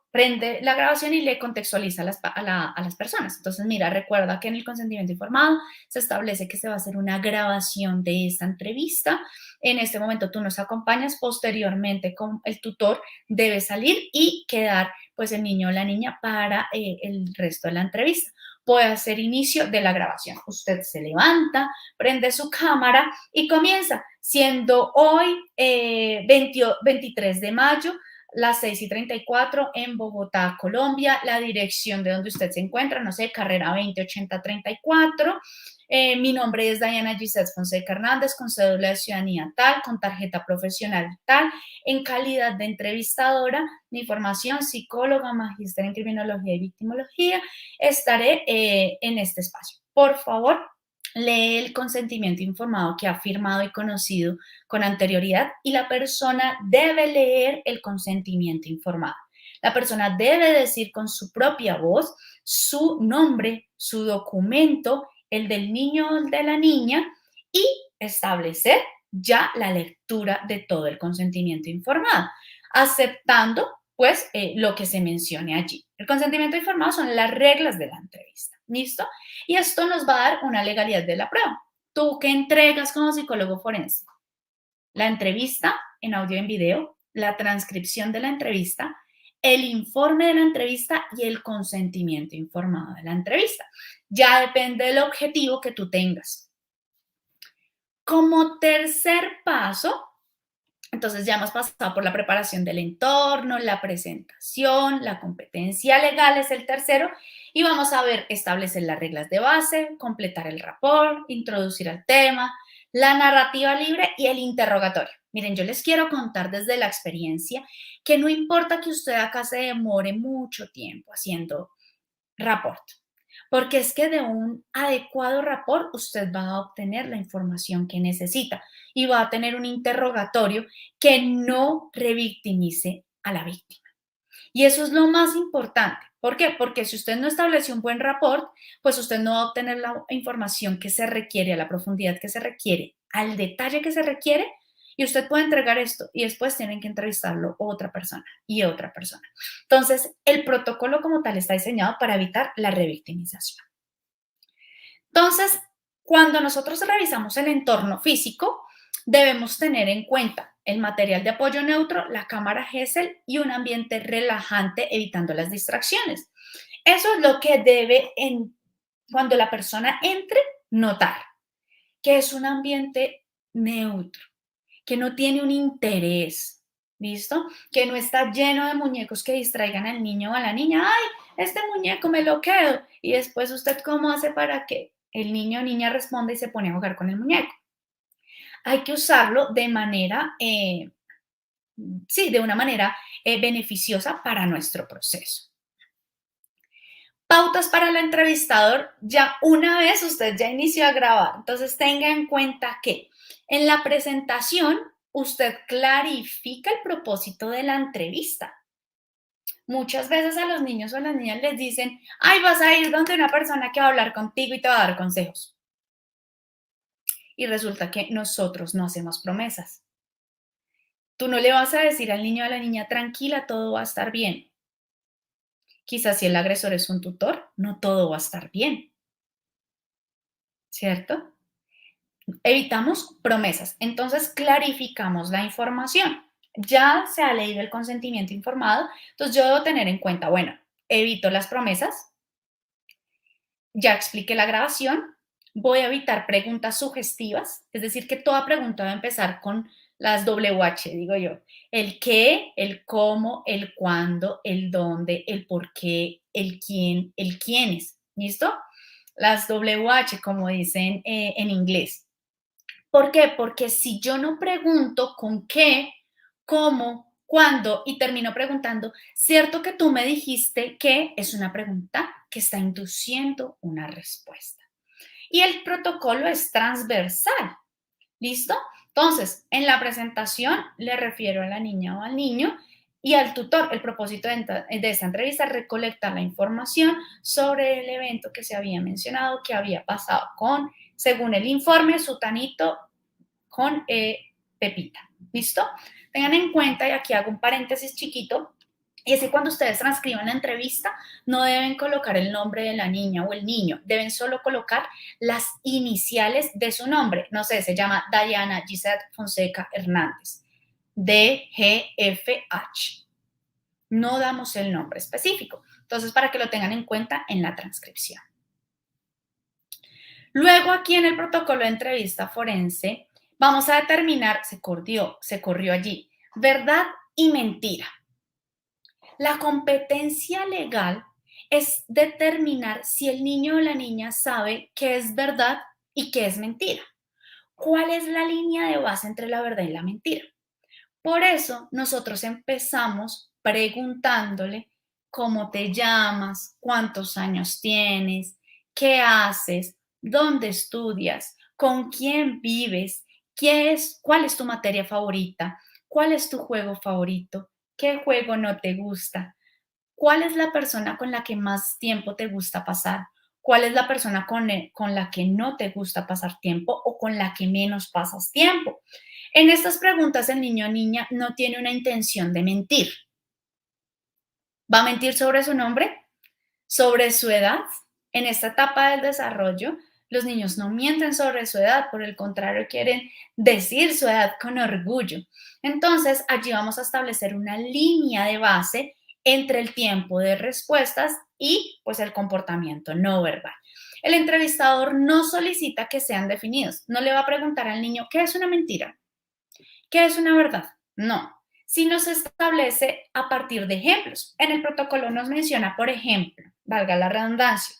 [SPEAKER 3] prende la grabación y le contextualiza a las personas. Entonces, mira, recuerda que en el consentimiento informado se establece que se va a hacer una grabación de esta entrevista. En este momento tú nos acompañas, posteriormente con el tutor debe salir y quedar pues el niño o la niña para el resto de la entrevista. puede hacer inicio de la grabación. Usted se levanta, prende su cámara y comienza, siendo hoy 23 de mayo, las 6:34 en Bogotá, Colombia, la dirección de donde usted se encuentra, no sé, carrera 208034. Mi nombre es Diana Gisette Fonseca Hernández, con cédula de ciudadanía tal, con tarjeta profesional tal, en calidad de entrevistadora, mi formación psicóloga, magíster en criminología y victimología, estaré en este espacio. Por favor, lee el consentimiento informado que ha firmado y conocido con anterioridad y la persona debe leer el consentimiento informado. La persona debe decir con su propia voz su nombre, su documento, el del niño o el de la niña y establecer ya la lectura de todo el consentimiento informado, aceptando pues lo que se mencione allí. El consentimiento informado son las reglas de la entrevista, ¿listo? Y esto nos va a dar una legalidad de la prueba. ¿Tú qué entregas como psicólogo forense? La entrevista en audio y en video, la transcripción de la entrevista, el informe de la entrevista y el consentimiento informado de la entrevista. Ya depende del objetivo que tú tengas. Como tercer paso, entonces ya hemos pasado por la preparación del entorno, la presentación, la competencia legal es el tercero y vamos a ver establecer las reglas de base, completar el rapport, introducir al tema, la narrativa libre y el interrogatorio. Miren, yo les quiero contar desde la experiencia que no importa que usted acá se demore mucho tiempo haciendo rapport, porque es que de un adecuado rapport usted va a obtener la información que necesita y va a tener un interrogatorio que no revictimice a la víctima. Y eso es lo más importante. ¿Por qué? Porque si usted no estableció un buen rapport, pues usted no va a obtener la información que se requiere, a la profundidad que se requiere, al detalle que se requiere, y usted puede entregar esto y después tienen que entrevistarlo otra persona y otra persona. Entonces, el protocolo como tal está diseñado para evitar la revictimización. Entonces, cuando nosotros revisamos el entorno físico, debemos tener en cuenta el material de apoyo neutro, la cámara Gesell y un ambiente relajante evitando las distracciones. Eso es lo que debe, cuando la persona entre, notar, que es un ambiente neutro, que no tiene un interés, ¿listo? Que no está lleno de muñecos que distraigan al niño o a la niña. ¡Ay, este muñeco me lo quedo! Y después, ¿usted cómo hace para que el niño o niña responda y se pone a jugar con el muñeco? Hay que usarlo de manera, de una manera beneficiosa para nuestro proceso. Pautas para el entrevistador, ya una vez usted ya inició a grabar, entonces tenga en cuenta que en la presentación usted clarifica el propósito de la entrevista. Muchas veces a los niños o a las niñas les dicen, ay, vas a ir donde una persona que va a hablar contigo y te va a dar consejos. Y resulta que nosotros no hacemos promesas. Tú no le vas a decir al niño o a la niña, tranquila, todo va a estar bien. Quizás si el agresor es un tutor, no todo va a estar bien. ¿Cierto? Evitamos promesas. Entonces, clarificamos la información. Ya se ha leído el consentimiento informado, entonces yo debo tener en cuenta, bueno, evito las promesas, ya expliqué la grabación, voy a evitar preguntas sugestivas, es decir, que toda pregunta va a empezar con las WH, digo yo. El qué, el cómo, el cuándo, el dónde, el por qué, el quién, el quiénes. ¿Listo? Las WH, como dicen en inglés. ¿Por qué? Porque si yo no pregunto con qué, cómo, cuándo y termino preguntando, cierto que tú me dijiste que es una pregunta que está induciendo una respuesta. Y el protocolo es transversal. ¿Listo? Entonces, en la presentación le refiero a la niña o al niño y al tutor. El propósito de esta entrevista es recolectar la información sobre el evento que se había mencionado, que había pasado con, según el informe, Sutanito con Pepita. ¿Listo? Tengan en cuenta, y aquí hago un paréntesis chiquito, y es que cuando ustedes transcriban la entrevista, no deben colocar el nombre de la niña o el niño, deben solo colocar las iniciales de su nombre. No sé, se llama Diana Gisette Fonseca Hernández, DGFH. No damos el nombre específico. Entonces, para que lo tengan en cuenta en la transcripción. Luego aquí en el protocolo de entrevista forense vamos a determinar, se corrió allí, verdad y mentira. La competencia legal es determinar si el niño o la niña sabe qué es verdad y qué es mentira. ¿Cuál es la línea de base entre la verdad y la mentira? Por eso nosotros empezamos preguntándole cómo te llamas, cuántos años tienes, qué haces, dónde estudias, con quién vives, cuál es tu materia favorita, cuál es tu juego favorito, qué juego no te gusta, cuál es la persona con la que más tiempo te gusta pasar, cuál es la persona con la que no te gusta pasar tiempo o con la que menos pasas tiempo. En estas preguntas el niño o niña no tiene una intención de mentir. ¿Va a mentir sobre su nombre? ¿Sobre su edad? En esta etapa del desarrollo, los niños no mienten sobre su edad, por el contrario, quieren decir su edad con orgullo. Entonces, allí vamos a establecer una línea de base entre el tiempo de respuestas y pues el comportamiento no verbal. El entrevistador no solicita que sean definidos. No le va a preguntar al niño qué es una mentira. ¿Qué es una verdad? No. Si nos establece a partir de ejemplos. En el protocolo nos menciona, por ejemplo, valga la redundancia,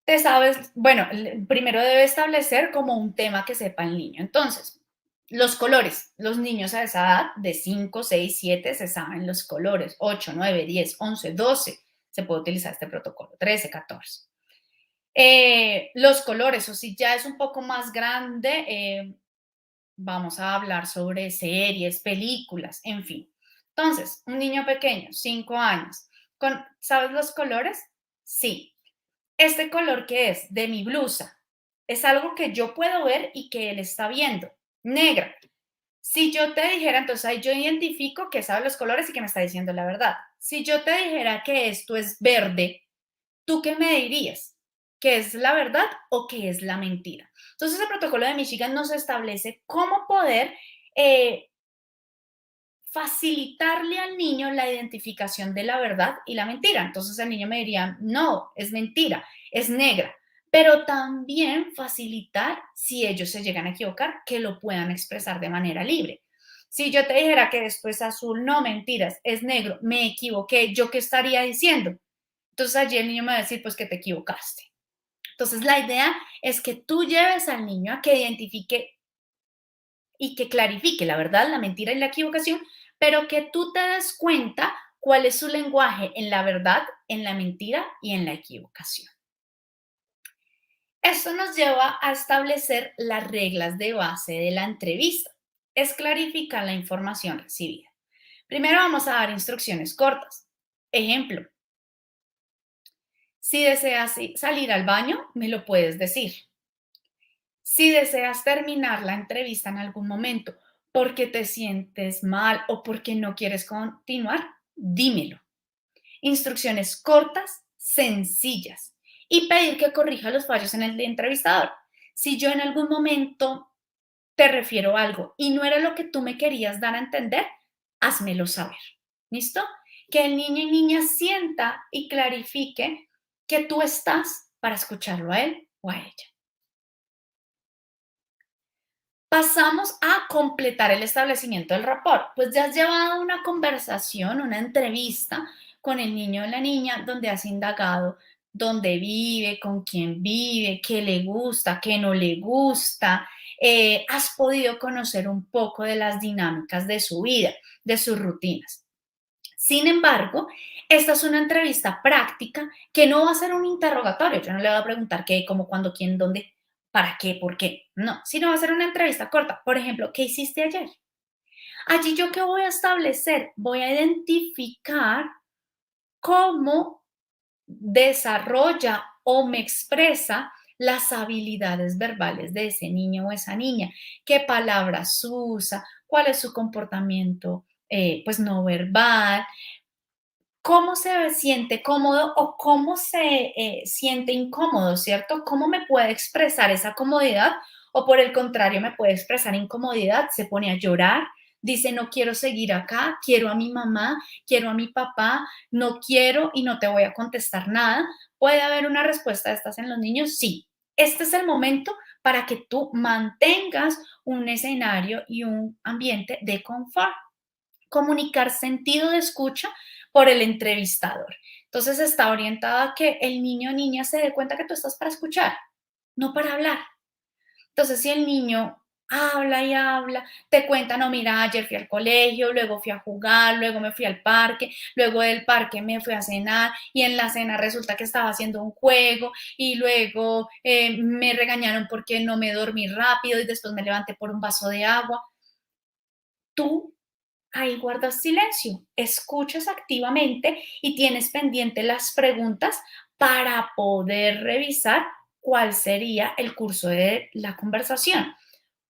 [SPEAKER 3] te sabes, bueno, primero debe establecer como un tema que sepa el niño. Entonces, los colores. Los niños a esa edad de 5, 6, 7 se saben los colores. 8, 9, 10, 11, 12 se puede utilizar este protocolo. 13, 14. Los colores, o si ya es un poco más grande, vamos a hablar sobre series, películas, en fin. Entonces, un niño pequeño, 5 años, ¿sabes los colores? Sí. ¿Este color qué es? De mi blusa. Es algo que yo puedo ver y que él está viendo. Negra. Si yo te dijera, entonces ahí yo identifico que sabe los colores y que me está diciendo la verdad. Si yo te dijera que esto es verde, ¿tú qué me dirías? ¿Qué es la verdad o qué es la mentira? Entonces, el protocolo de Michigan nos establece cómo poder facilitarle al niño la identificación de la verdad y la mentira. Entonces, el niño me diría, no, es mentira, es negra. Pero también facilitar, si ellos se llegan a equivocar, que lo puedan expresar de manera libre. Si yo te dijera que esto es azul, no, mentiras, es negro, me equivoqué, ¿yo qué estaría diciendo? Entonces allí el niño me va a decir, pues que te equivocaste. Entonces la idea es que tú lleves al niño a que identifique y que clarifique la verdad, la mentira y la equivocación, pero que tú te des cuenta cuál es su lenguaje en la verdad, en la mentira y en la equivocación. Esto nos lleva a establecer las reglas de base de la entrevista. Es clarificar la información recibida. Primero vamos a dar instrucciones cortas. Ejemplo, si deseas salir al baño, me lo puedes decir. Si deseas terminar la entrevista en algún momento porque te sientes mal o porque no quieres continuar, dímelo. Instrucciones cortas, sencillas y pedir que corrija los fallos en el entrevistador. Si yo en algún momento te refiero a algo y no era lo que tú me querías dar a entender, házmelo saber. ¿Listo? Que el niño y niña sienta y clarifique que tú estás para escucharlo a él o a ella. Pasamos a completar el establecimiento del rapport. Pues ya has llevado una conversación, una entrevista con el niño o la niña donde has indagado dónde vive, con quién vive, qué le gusta, qué no le gusta. Has podido conocer un poco de las dinámicas de su vida, de sus rutinas. Sin embargo, esta es una entrevista práctica que no va a ser un interrogatorio. Yo no le voy a preguntar qué, cómo, cuándo, quién, dónde, para qué, por qué. No, sino va a ser una entrevista corta. Por ejemplo, ¿qué hiciste ayer? Allí yo qué voy a establecer, voy a identificar cómo desarrolla o me expresa las habilidades verbales de ese niño o esa niña, qué palabras usa, cuál es su comportamiento pues no verbal, cómo se siente cómodo o cómo se siente incómodo, ¿cierto? ¿Cómo me puede expresar esa comodidad o por el contrario me puede expresar incomodidad? Se pone a llorar, Dice, no quiero seguir acá, quiero a mi mamá, quiero a mi papá, no quiero y no te voy a contestar nada. ¿Puede haber una respuesta de estas en los niños? Sí. Este es el momento para que tú mantengas un escenario y un ambiente de confort. Comunicar sentido de escucha por el entrevistador. Entonces está orientada a que el niño o niña se dé cuenta que tú estás para escuchar, no para hablar. Entonces, si el niño habla y habla, te cuenta, no, mira, ayer fui al colegio, luego fui a jugar, luego me fui al parque, luego del parque me fui a cenar y en la cena resulta que estaba haciendo un juego y luego me regañaron porque no me dormí rápido y después me levanté por un vaso de agua. Tú ahí guardas silencio, escuchas activamente y tienes pendiente las preguntas para poder revisar cuál sería el curso de la conversación.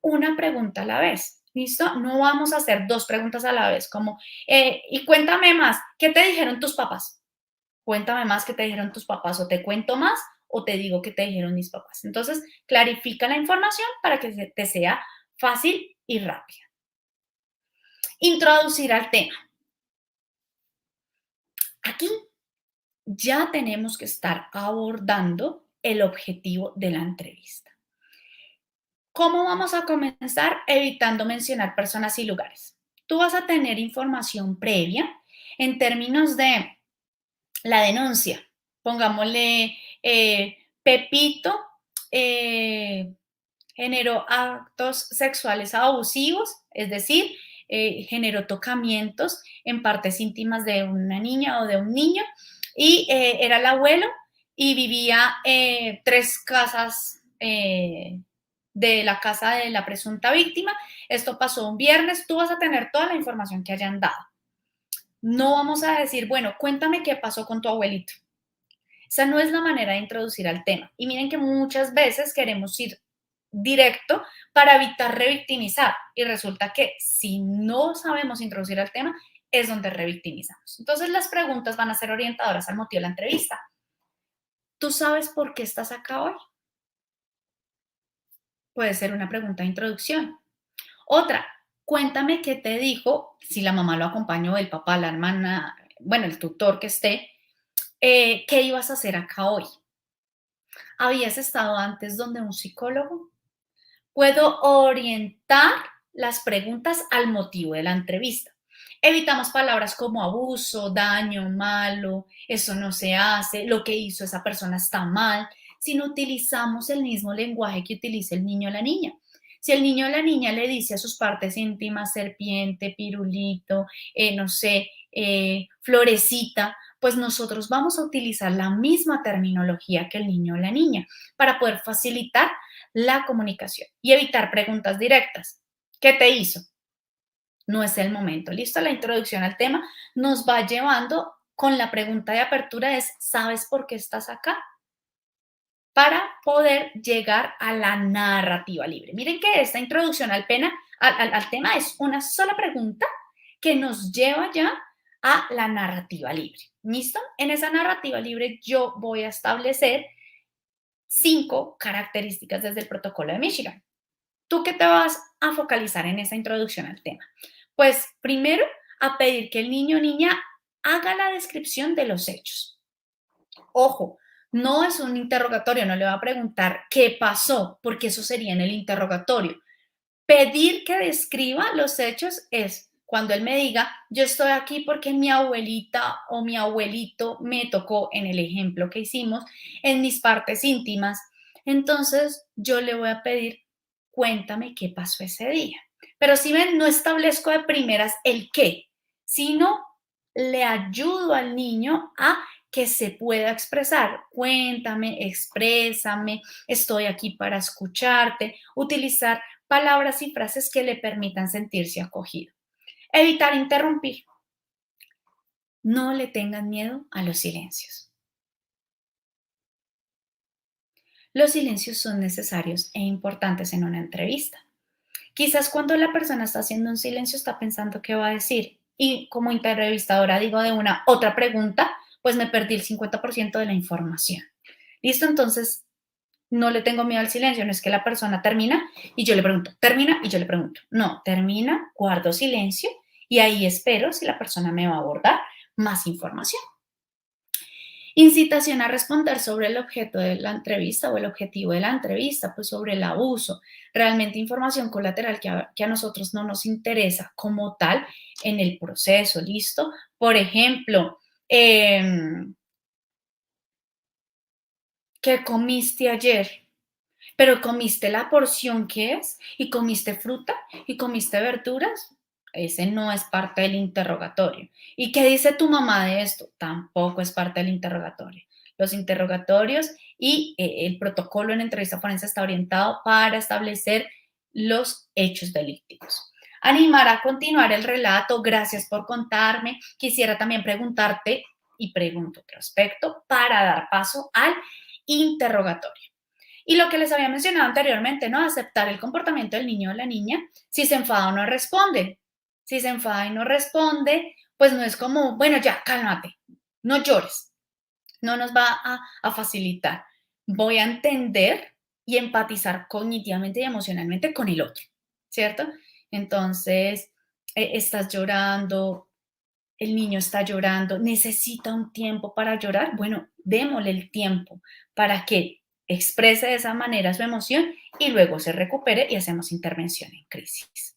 [SPEAKER 3] Una pregunta a la vez, ¿listo? No vamos a hacer dos preguntas a la vez, como, y cuéntame más, ¿qué te dijeron tus papás? Cuéntame más, ¿qué te dijeron tus papás? O te cuento más o te digo qué te dijeron mis papás. Entonces, clarifica la información para que te sea fácil y rápida. Introducir al tema. Aquí ya tenemos que estar abordando el objetivo de la entrevista. ¿Cómo vamos a comenzar? Evitando mencionar personas y lugares. Tú vas a tener información previa en términos de la denuncia. Pongámosle, Pepito generó actos sexuales abusivos, es decir, generó tocamientos en partes íntimas de una niña o de un niño y era el abuelo y vivía 3 casas de la casa de la presunta víctima. Esto pasó un viernes, tú vas a tener toda la información que hayan dado. No vamos a decir, bueno, cuéntame qué pasó con tu abuelito. Esa no es la manera de introducir al tema. Y miren que muchas veces queremos ir directo para evitar revictimizar. Y resulta que si no sabemos introducir al tema, es donde revictimizamos. Entonces las preguntas van a ser orientadoras al motivo de la entrevista. ¿Tú sabes por qué estás acá hoy? Puede ser una pregunta de introducción. Otra, cuéntame qué te dijo, si la mamá lo acompañó, el papá, la hermana, bueno, el tutor que esté, ¿qué ibas a hacer acá hoy? ¿Habías estado antes donde un psicólogo? Puedo orientar las preguntas al motivo de la entrevista. Evitamos palabras como abuso, daño, malo, eso no se hace, lo que hizo esa persona está mal, sino utilizamos el mismo lenguaje que utiliza el niño o la niña. Si el niño o la niña le dice a sus partes íntimas serpiente, pirulito, no sé, florecita, pues nosotros vamos a utilizar la misma terminología que el niño o la niña para poder facilitar la comunicación y evitar preguntas directas. ¿Qué te hizo? No es el momento. Listo, la introducción al tema nos va llevando con la pregunta de apertura es, ¿sabes por qué estás acá? Para poder llegar a la narrativa libre. Miren que esta introducción al tema es una sola pregunta que nos lleva ya a la narrativa libre. ¿Listo? En esa narrativa libre yo voy a establecer 5 características desde el protocolo de Michigan. ¿Tú qué te vas a focalizar en esa introducción al tema? Pues primero, a pedir que el niño o niña haga la descripción de los hechos. Ojo, no es un interrogatorio, no le va a preguntar qué pasó, porque eso sería en el interrogatorio. Pedir que describa los hechos es cuando él me diga, yo estoy aquí porque mi abuelita o mi abuelito me tocó en el ejemplo que hicimos, en mis partes íntimas. Entonces yo le voy a pedir, cuéntame qué pasó ese día. Pero si ven, no establezco de primeras el qué, sino le ayudo al niño a que se pueda expresar. Cuéntame, exprésame, estoy aquí para escucharte, utilizar palabras y frases que le permitan sentirse acogido. Evitar interrumpir. No le tengan miedo a los silencios. Los silencios son necesarios e importantes en una entrevista. Quizás cuando la persona está haciendo un silencio está pensando qué va a decir y como entrevistadora digo de una otra pregunta, pues me perdí el 50% de la información. ¿Listo? Entonces, No le tengo miedo al silencio, no es que la persona termina y yo le pregunto, termina y yo le pregunto. No, termina, guardo silencio y ahí espero si la persona me va a abordar más información. Incitación a responder sobre el objeto de la entrevista o el objetivo de la entrevista, pues sobre el abuso. Realmente información colateral que a nosotros no nos interesa como tal en el proceso, ¿listo? Por ejemplo, ¿qué comiste ayer? Pero comiste la porción que es, y comiste fruta, y comiste verduras. Ese no es parte del interrogatorio. ¿Y qué dice tu mamá de esto? Tampoco es parte del interrogatorio. Los interrogatorios y el protocolo en entrevista forense está orientado para establecer los hechos delictivos. Animar a continuar el relato, gracias por contarme. Quisiera también preguntarte, y pregunto otro aspecto, para dar paso al interrogatorio. Y lo que les había mencionado anteriormente, ¿no? Aceptar el comportamiento del niño o la niña. Si se enfada o no responde. Si se enfada y no responde, pues no es como, bueno, ya, cálmate, no llores. No nos va a facilitar. Voy a entender y empatizar cognitivamente y emocionalmente con el otro, ¿cierto? Entonces, estás llorando, el niño está llorando, necesita un tiempo para llorar. Bueno, démosle el tiempo para que exprese de esa manera su emoción y luego se recupere y hacemos intervención en crisis.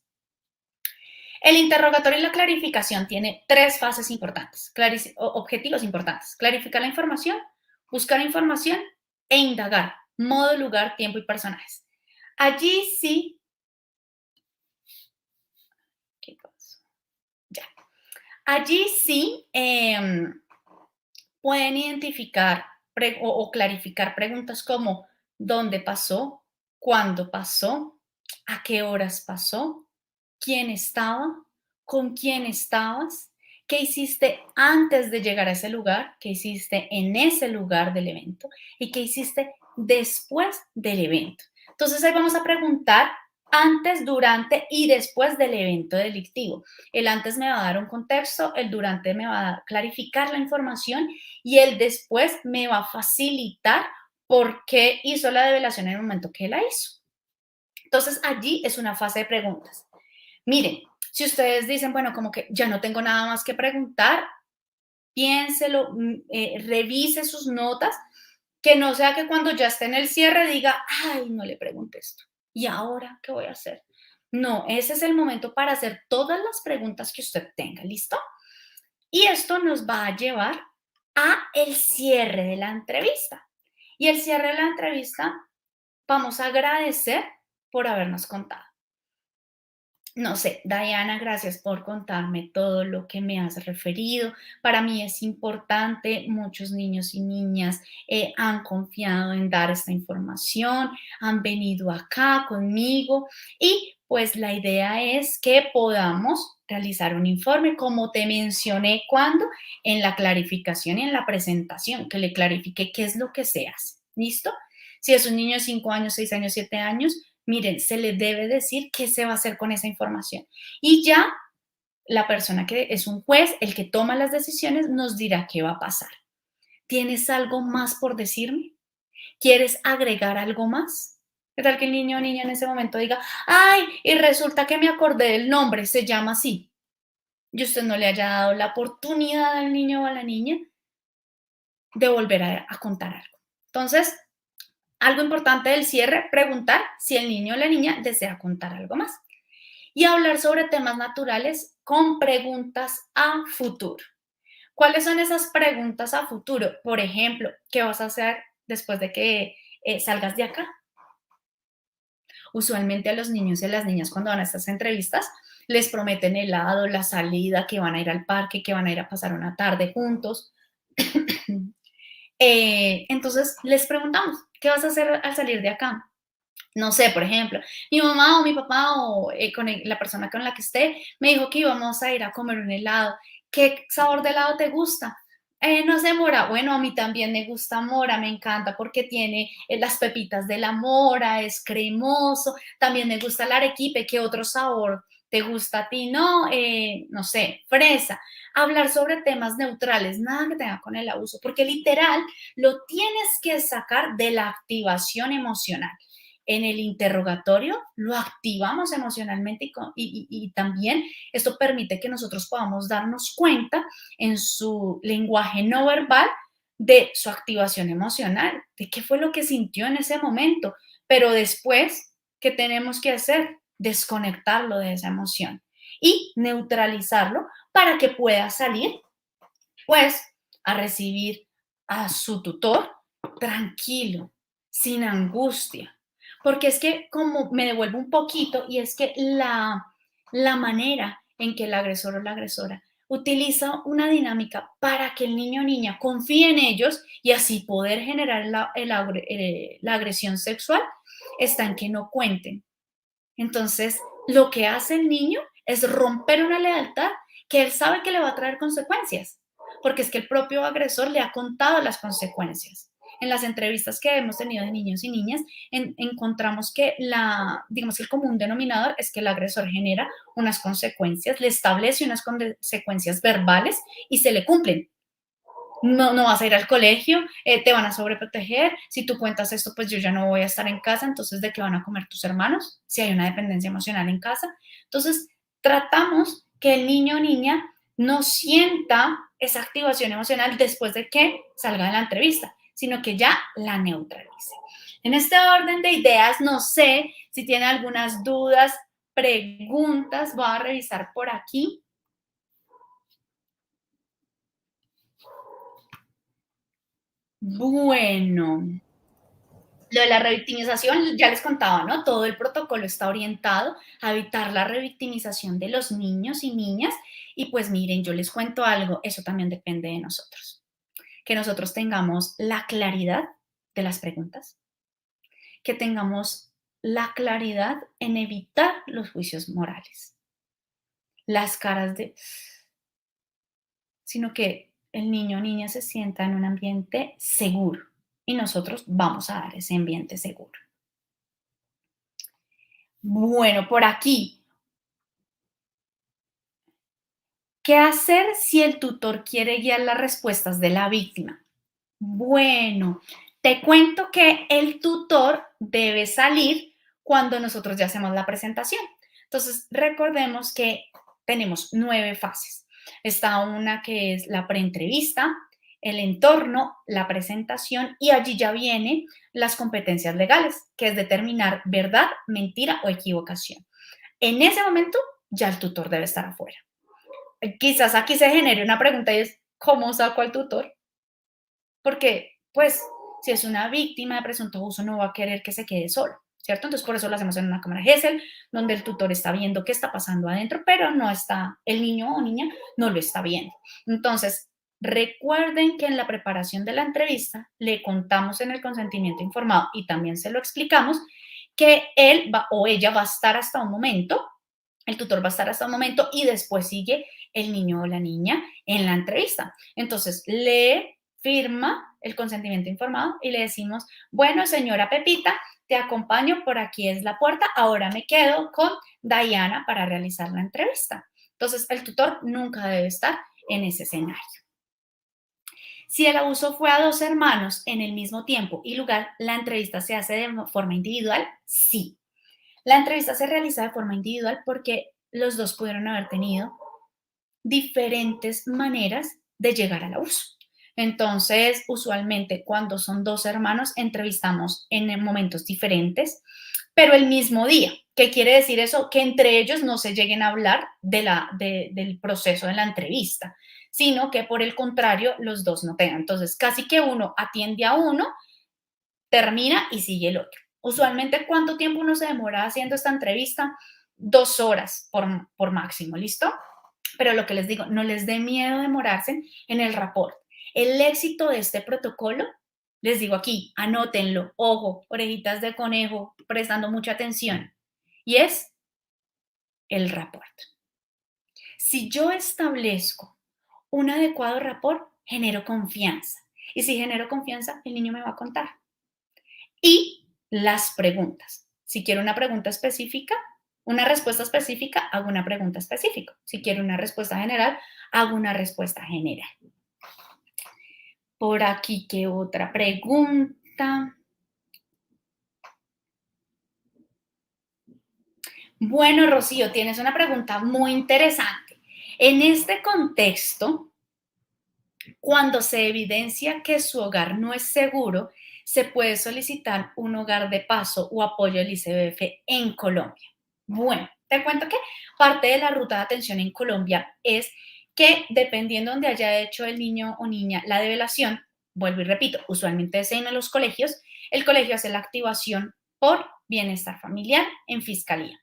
[SPEAKER 3] El interrogatorio y la clarificación tiene tres fases importantes, objetivos importantes. Clarificar la información, buscar información e indagar. Modo, lugar, tiempo y personajes. Allí sí. ¿Qué pasó? Ya. Allí sí pueden identificar o clarificar preguntas como ¿dónde pasó? ¿Cuándo pasó? ¿A qué horas pasó? ¿Quién estaba? ¿Con quién estabas? ¿Qué hiciste antes de llegar a ese lugar? ¿Qué hiciste en ese lugar del evento? ¿Y qué hiciste después del evento? Entonces ahí vamos a preguntar antes, durante y después del evento delictivo. El antes me va a dar un contexto, el durante me va a clarificar la información y el después me va a facilitar por qué hizo la develación en el momento que la hizo. Entonces allí es una fase de preguntas. Miren, si ustedes dicen, bueno, como que ya no tengo nada más que preguntar, piénselo, revise sus notas, que no sea que cuando ya esté en el cierre diga, ay, no le pregunté esto. ¿Y ahora qué voy a hacer? No, ese es el momento para hacer todas las preguntas que usted tenga, ¿listo? Y esto nos va a llevar a el cierre de la entrevista. Y el cierre de la entrevista, vamos a agradecer por habernos contado. No sé, Diana, gracias por contarme todo lo que me has referido. Para mí es importante, muchos niños y niñas han confiado en dar esta información, han venido acá conmigo y pues la idea es que podamos realizar un informe, como te mencioné cuando en la clarificación y en la presentación, que le clarifique qué es lo que se hace. ¿Listo? Si es un niño de 5 años, 6 años, 7 años, miren, se le debe decir qué se va a hacer con esa información. Y ya la persona que es un juez, el que toma las decisiones, nos dirá qué va a pasar. ¿Tienes algo más por decirme? ¿Quieres agregar algo más? ¿Qué tal que el niño o niña en ese momento diga, ay, y resulta que me acordé del nombre, se llama así? Y usted no le haya dado la oportunidad al niño o a la niña de volver a contar algo. Entonces, algo importante del cierre, preguntar si el niño o la niña desea contar algo más. Y hablar sobre temas naturales con preguntas a futuro. ¿Cuáles son esas preguntas a futuro? Por ejemplo, ¿qué vas a hacer después de que salgas de acá? Usualmente a los niños y a las niñas cuando van a estas entrevistas les prometen helado, la salida, que van a ir al parque, que van a ir a pasar una tarde juntos. Entonces les preguntamos, ¿qué vas a hacer al salir de acá? No sé, por ejemplo, mi mamá o mi papá o la persona con la que esté me dijo que íbamos a ir a comer un helado. ¿Qué sabor de helado te gusta? No sé, mora. Bueno, a mí también me gusta mora, me encanta porque tiene las pepitas de la mora, es cremoso. También me gusta el arequipe. ¿Qué otro sabor ¿Te gusta a ti? No, no sé, fresa. Hablar sobre temas neutrales, nada que tenga con el abuso, porque literal lo tienes que sacar de la activación emocional. En el interrogatorio lo activamos emocionalmente y también esto permite que nosotros podamos darnos cuenta en su lenguaje no verbal de su activación emocional, de qué fue lo que sintió en ese momento. Pero después, ¿qué tenemos que hacer? Desconectarlo de esa emoción y neutralizarlo para que pueda salir, pues, a recibir a su tutor tranquilo, sin angustia. Porque es que, como me devuelvo un poquito, y es que la manera en que el agresor o la agresora utiliza una dinámica para que el niño o niña confíe en ellos y así poder generar la agresión sexual, está en que no cuenten. Entonces, lo que hace el niño es romper una lealtad que él sabe que le va a traer consecuencias, porque es que el propio agresor le ha contado las consecuencias. En las entrevistas que hemos tenido de niños y niñas, encontramos que digamos, el común denominador es que el agresor genera unas consecuencias, le establece unas consecuencias verbales y se le cumplen. No, no vas a ir al colegio, te van a sobreproteger, si tú cuentas esto, pues yo ya no voy a estar en casa, entonces ¿de qué van a comer tus hermanos? Si hay una dependencia emocional en casa. Entonces, tratamos que el niño o niña no sienta esa activación emocional después de que salga de la entrevista, sino que ya la neutralice. En este orden de ideas, no sé si tiene algunas dudas, preguntas, voy a revisar por aquí. Bueno, lo de la revictimización, ya les contaba, ¿no? Todo el protocolo está orientado a evitar la revictimización de los niños y niñas. Y pues miren, yo les cuento algo, eso también depende de nosotros. Que nosotros tengamos la claridad de las preguntas, que tengamos la claridad en evitar los juicios morales, las caras de, sino que el niño o niña se sienta en un ambiente seguro y nosotros vamos a dar ese ambiente seguro. Bueno, por aquí. ¿Qué hacer si el tutor quiere guiar las respuestas de la víctima? Bueno, te cuento que el tutor debe salir cuando nosotros ya hacemos la presentación. Entonces, recordemos que tenemos 9 fases. Está una que es la preentrevista, el entorno, la presentación y allí ya vienen las competencias legales, que es determinar verdad, mentira o equivocación. En ese momento ya el tutor debe estar afuera. Quizás aquí se genere una pregunta y es, ¿cómo saco al tutor? Porque, pues, si es una víctima de presunto abuso, no va a querer que se quede solo, ¿cierto? Entonces, por eso lo hacemos en una cámara Gesell, donde el tutor está viendo qué está pasando adentro, pero no está, el niño o niña no lo está viendo. Entonces, recuerden que en la preparación de la entrevista le contamos en el consentimiento informado y también se lo explicamos que él va o ella va a estar hasta un momento, el tutor va a estar hasta un momento y después sigue el niño o la niña en la entrevista. Entonces, le firma el consentimiento informado y le decimos, bueno, señora Pepita, te acompaño, por aquí es la puerta, ahora me quedo con Diana para realizar la entrevista. Entonces, el tutor nunca debe estar en ese escenario. Si el abuso fue a 2 hermanos en el mismo tiempo y lugar, ¿la entrevista se hace de forma individual? Sí. La entrevista se realiza de forma individual porque los dos pudieron haber tenido diferentes maneras de llegar al abuso. Entonces, usualmente cuando son 2 hermanos, entrevistamos en momentos diferentes, pero el mismo día. ¿Qué quiere decir eso? Que entre ellos no se lleguen a hablar del proceso de la entrevista, sino que por el contrario, los dos no tengan. Entonces, casi que uno atiende a uno, termina y sigue el otro. Usualmente, ¿cuánto tiempo uno se demora haciendo esta entrevista? 2 horas por máximo, ¿listo? Pero lo que les digo, no les dé miedo demorarse en el rapport. El éxito de este protocolo, les digo aquí, anótenlo, ojo, orejitas de conejo, prestando mucha atención, y es el rapport. Si yo establezco un adecuado rapport, genero confianza. Y si genero confianza, el niño me va a contar. Y las preguntas. Si quiero una pregunta específica, una respuesta específica, hago una pregunta específica. Si quiero una respuesta general, hago una respuesta general. Por aquí, ¿qué otra pregunta? Bueno, Rocío, tienes una pregunta muy interesante. En este contexto, cuando se evidencia que su hogar no es seguro, se puede solicitar un hogar de paso o apoyo del ICBF en Colombia. Bueno, te cuento que parte de la ruta de atención en Colombia es que dependiendo de donde haya hecho el niño o niña la develación, vuelvo y repito, usualmente es en los colegios, el colegio hace la activación por bienestar familiar en fiscalía.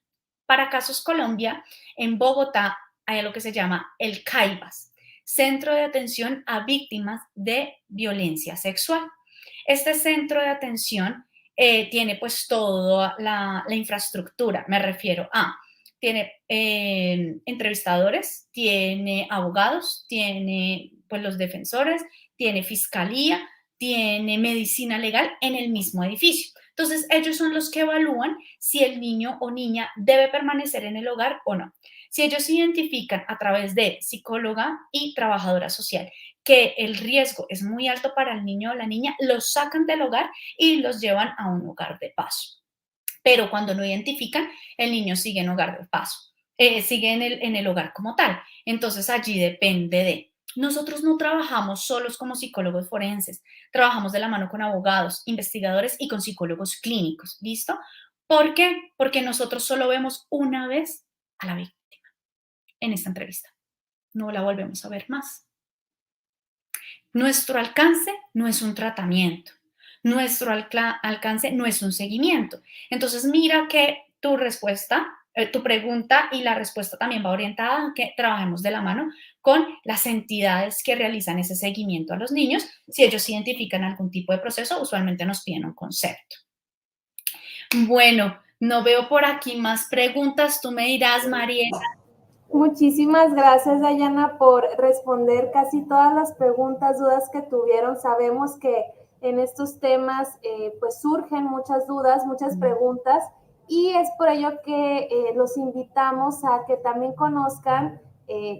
[SPEAKER 3] Para Casos Colombia, en Bogotá hay lo que se llama el CAIVAS, Centro de Atención a Víctimas de Violencia Sexual. Este centro de atención tiene pues toda la infraestructura, me refiero a, tiene entrevistadores, tiene abogados, tiene pues los defensores, tiene fiscalía, tiene medicina legal en el mismo edificio. Entonces, ellos son los que evalúan si el niño o niña debe permanecer en el hogar o no. Si ellos identifican a través de psicóloga y trabajadora social que el riesgo es muy alto para el niño o la niña, los sacan del hogar y los llevan a un hogar de paso. Pero cuando no identifican, el niño sigue en hogar de paso, sigue en el hogar como tal. Entonces allí depende de. Nosotros no trabajamos solos como psicólogos forenses, trabajamos de la mano con abogados, investigadores y con psicólogos clínicos, ¿listo? ¿Por qué? Porque nosotros solo vemos una vez a la víctima en esta entrevista. No la volvemos a ver más. Nuestro alcance no es un tratamiento. Nuestro alcance no es un seguimiento. Entonces, mira que tu respuesta, tu pregunta y la respuesta también va orientada a que trabajemos de la mano con las entidades que realizan ese seguimiento a los niños. Si ellos identifican algún tipo de proceso, usualmente nos piden un concepto. Bueno, no veo por aquí más preguntas. Tú me dirás, Mariela.
[SPEAKER 2] Muchísimas gracias, Dayana, por responder casi todas las preguntas, dudas que tuvieron. Sabemos que en estos temas pues surgen muchas dudas, muchas preguntas, y es por ello que los invitamos a que también conozcan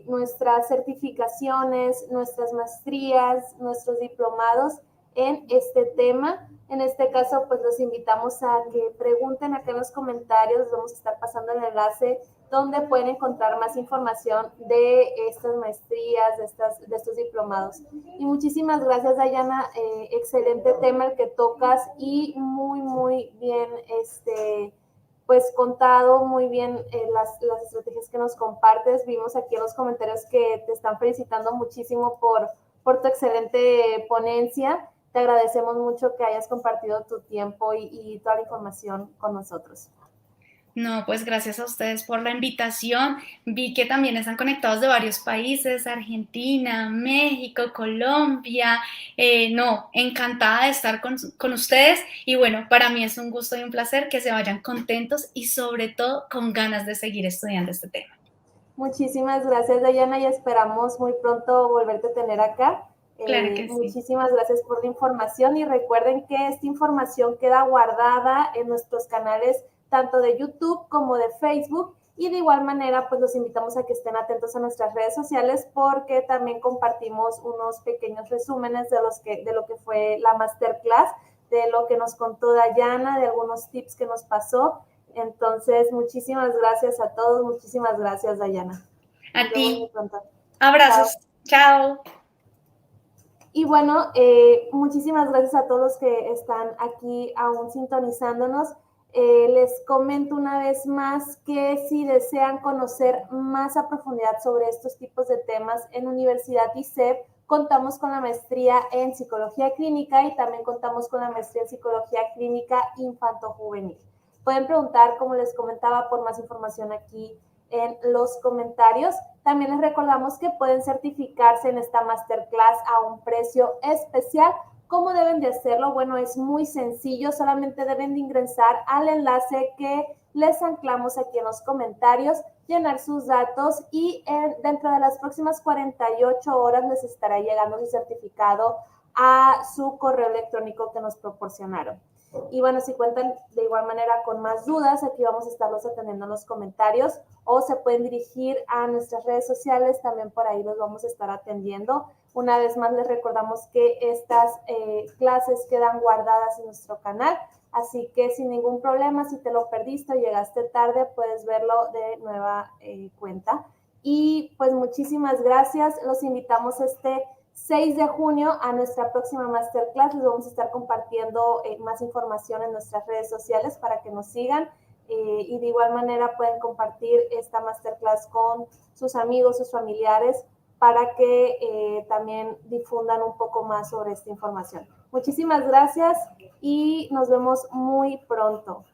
[SPEAKER 2] nuestras certificaciones, nuestras maestrías, nuestros diplomados en este tema. En este caso, pues los invitamos a que pregunten acá en los comentarios, vamos a estar pasando el enlace donde pueden encontrar más información de estas maestrías, de estos diplomados. Y muchísimas gracias, Dayana, excelente tema el que tocas y muy bien, pues contado muy bien las estrategias que nos compartes. Vimos aquí en los comentarios que te están felicitando muchísimo por tu excelente ponencia. Te agradecemos mucho que hayas compartido tu tiempo y toda la información con nosotros.
[SPEAKER 3] No, pues gracias a ustedes por la invitación. Vi que también están conectados de varios países, Argentina, México, Colombia. No, encantada de estar con ustedes y bueno, para mí es un gusto y un placer que se vayan contentos y sobre todo con ganas de seguir estudiando este tema.
[SPEAKER 2] Muchísimas gracias, Dayana, y esperamos muy pronto volverte a tener acá.
[SPEAKER 3] Claro que sí.
[SPEAKER 2] Muchísimas gracias por la información y recuerden que esta información queda guardada en nuestros canales tanto de YouTube como de Facebook, y de igual manera pues los invitamos a que estén atentos a nuestras redes sociales porque también compartimos unos pequeños resúmenes de lo que fue la masterclass, de lo que nos contó Dayana, de algunos tips que nos pasó. Entonces, muchísimas gracias a todos, muchísimas gracias, Dayana.
[SPEAKER 3] A ti. Abrazos. Chao.
[SPEAKER 2] Y bueno, muchísimas gracias a todos los que están aquí aún sintonizándonos. Les comento una vez más que si desean conocer más a profundidad sobre estos tipos de temas, en Universidad ISEP contamos con la maestría en Psicología Clínica y también contamos con la maestría en Psicología Clínica Infanto-Juvenil. Pueden preguntar, como les comentaba, por más información aquí en los comentarios. También les recordamos que pueden certificarse en esta masterclass a un precio especial. ¿Cómo deben de hacerlo? Bueno, es muy sencillo, solamente deben de ingresar al enlace que les anclamos aquí en los comentarios, llenar sus datos y dentro de las próximas 48 horas les estará llegando su certificado a su correo electrónico que nos proporcionaron. Y bueno, si cuentan de igual manera con más dudas, aquí vamos a estarlos atendiendo en los comentarios o se pueden dirigir a nuestras redes sociales, también por ahí los vamos a estar atendiendo. Una vez más les recordamos que estas clases quedan guardadas en nuestro canal, así que sin ningún problema, si te lo perdiste o llegaste tarde, puedes verlo de nueva cuenta. Y pues muchísimas gracias, los invitamos este 6 de junio a nuestra próxima masterclass. Les vamos a estar compartiendo más información en nuestras redes sociales para que nos sigan y de igual manera pueden compartir esta masterclass con sus amigos, sus familiares para que también difundan un poco más sobre esta información. Muchísimas gracias y nos vemos muy pronto.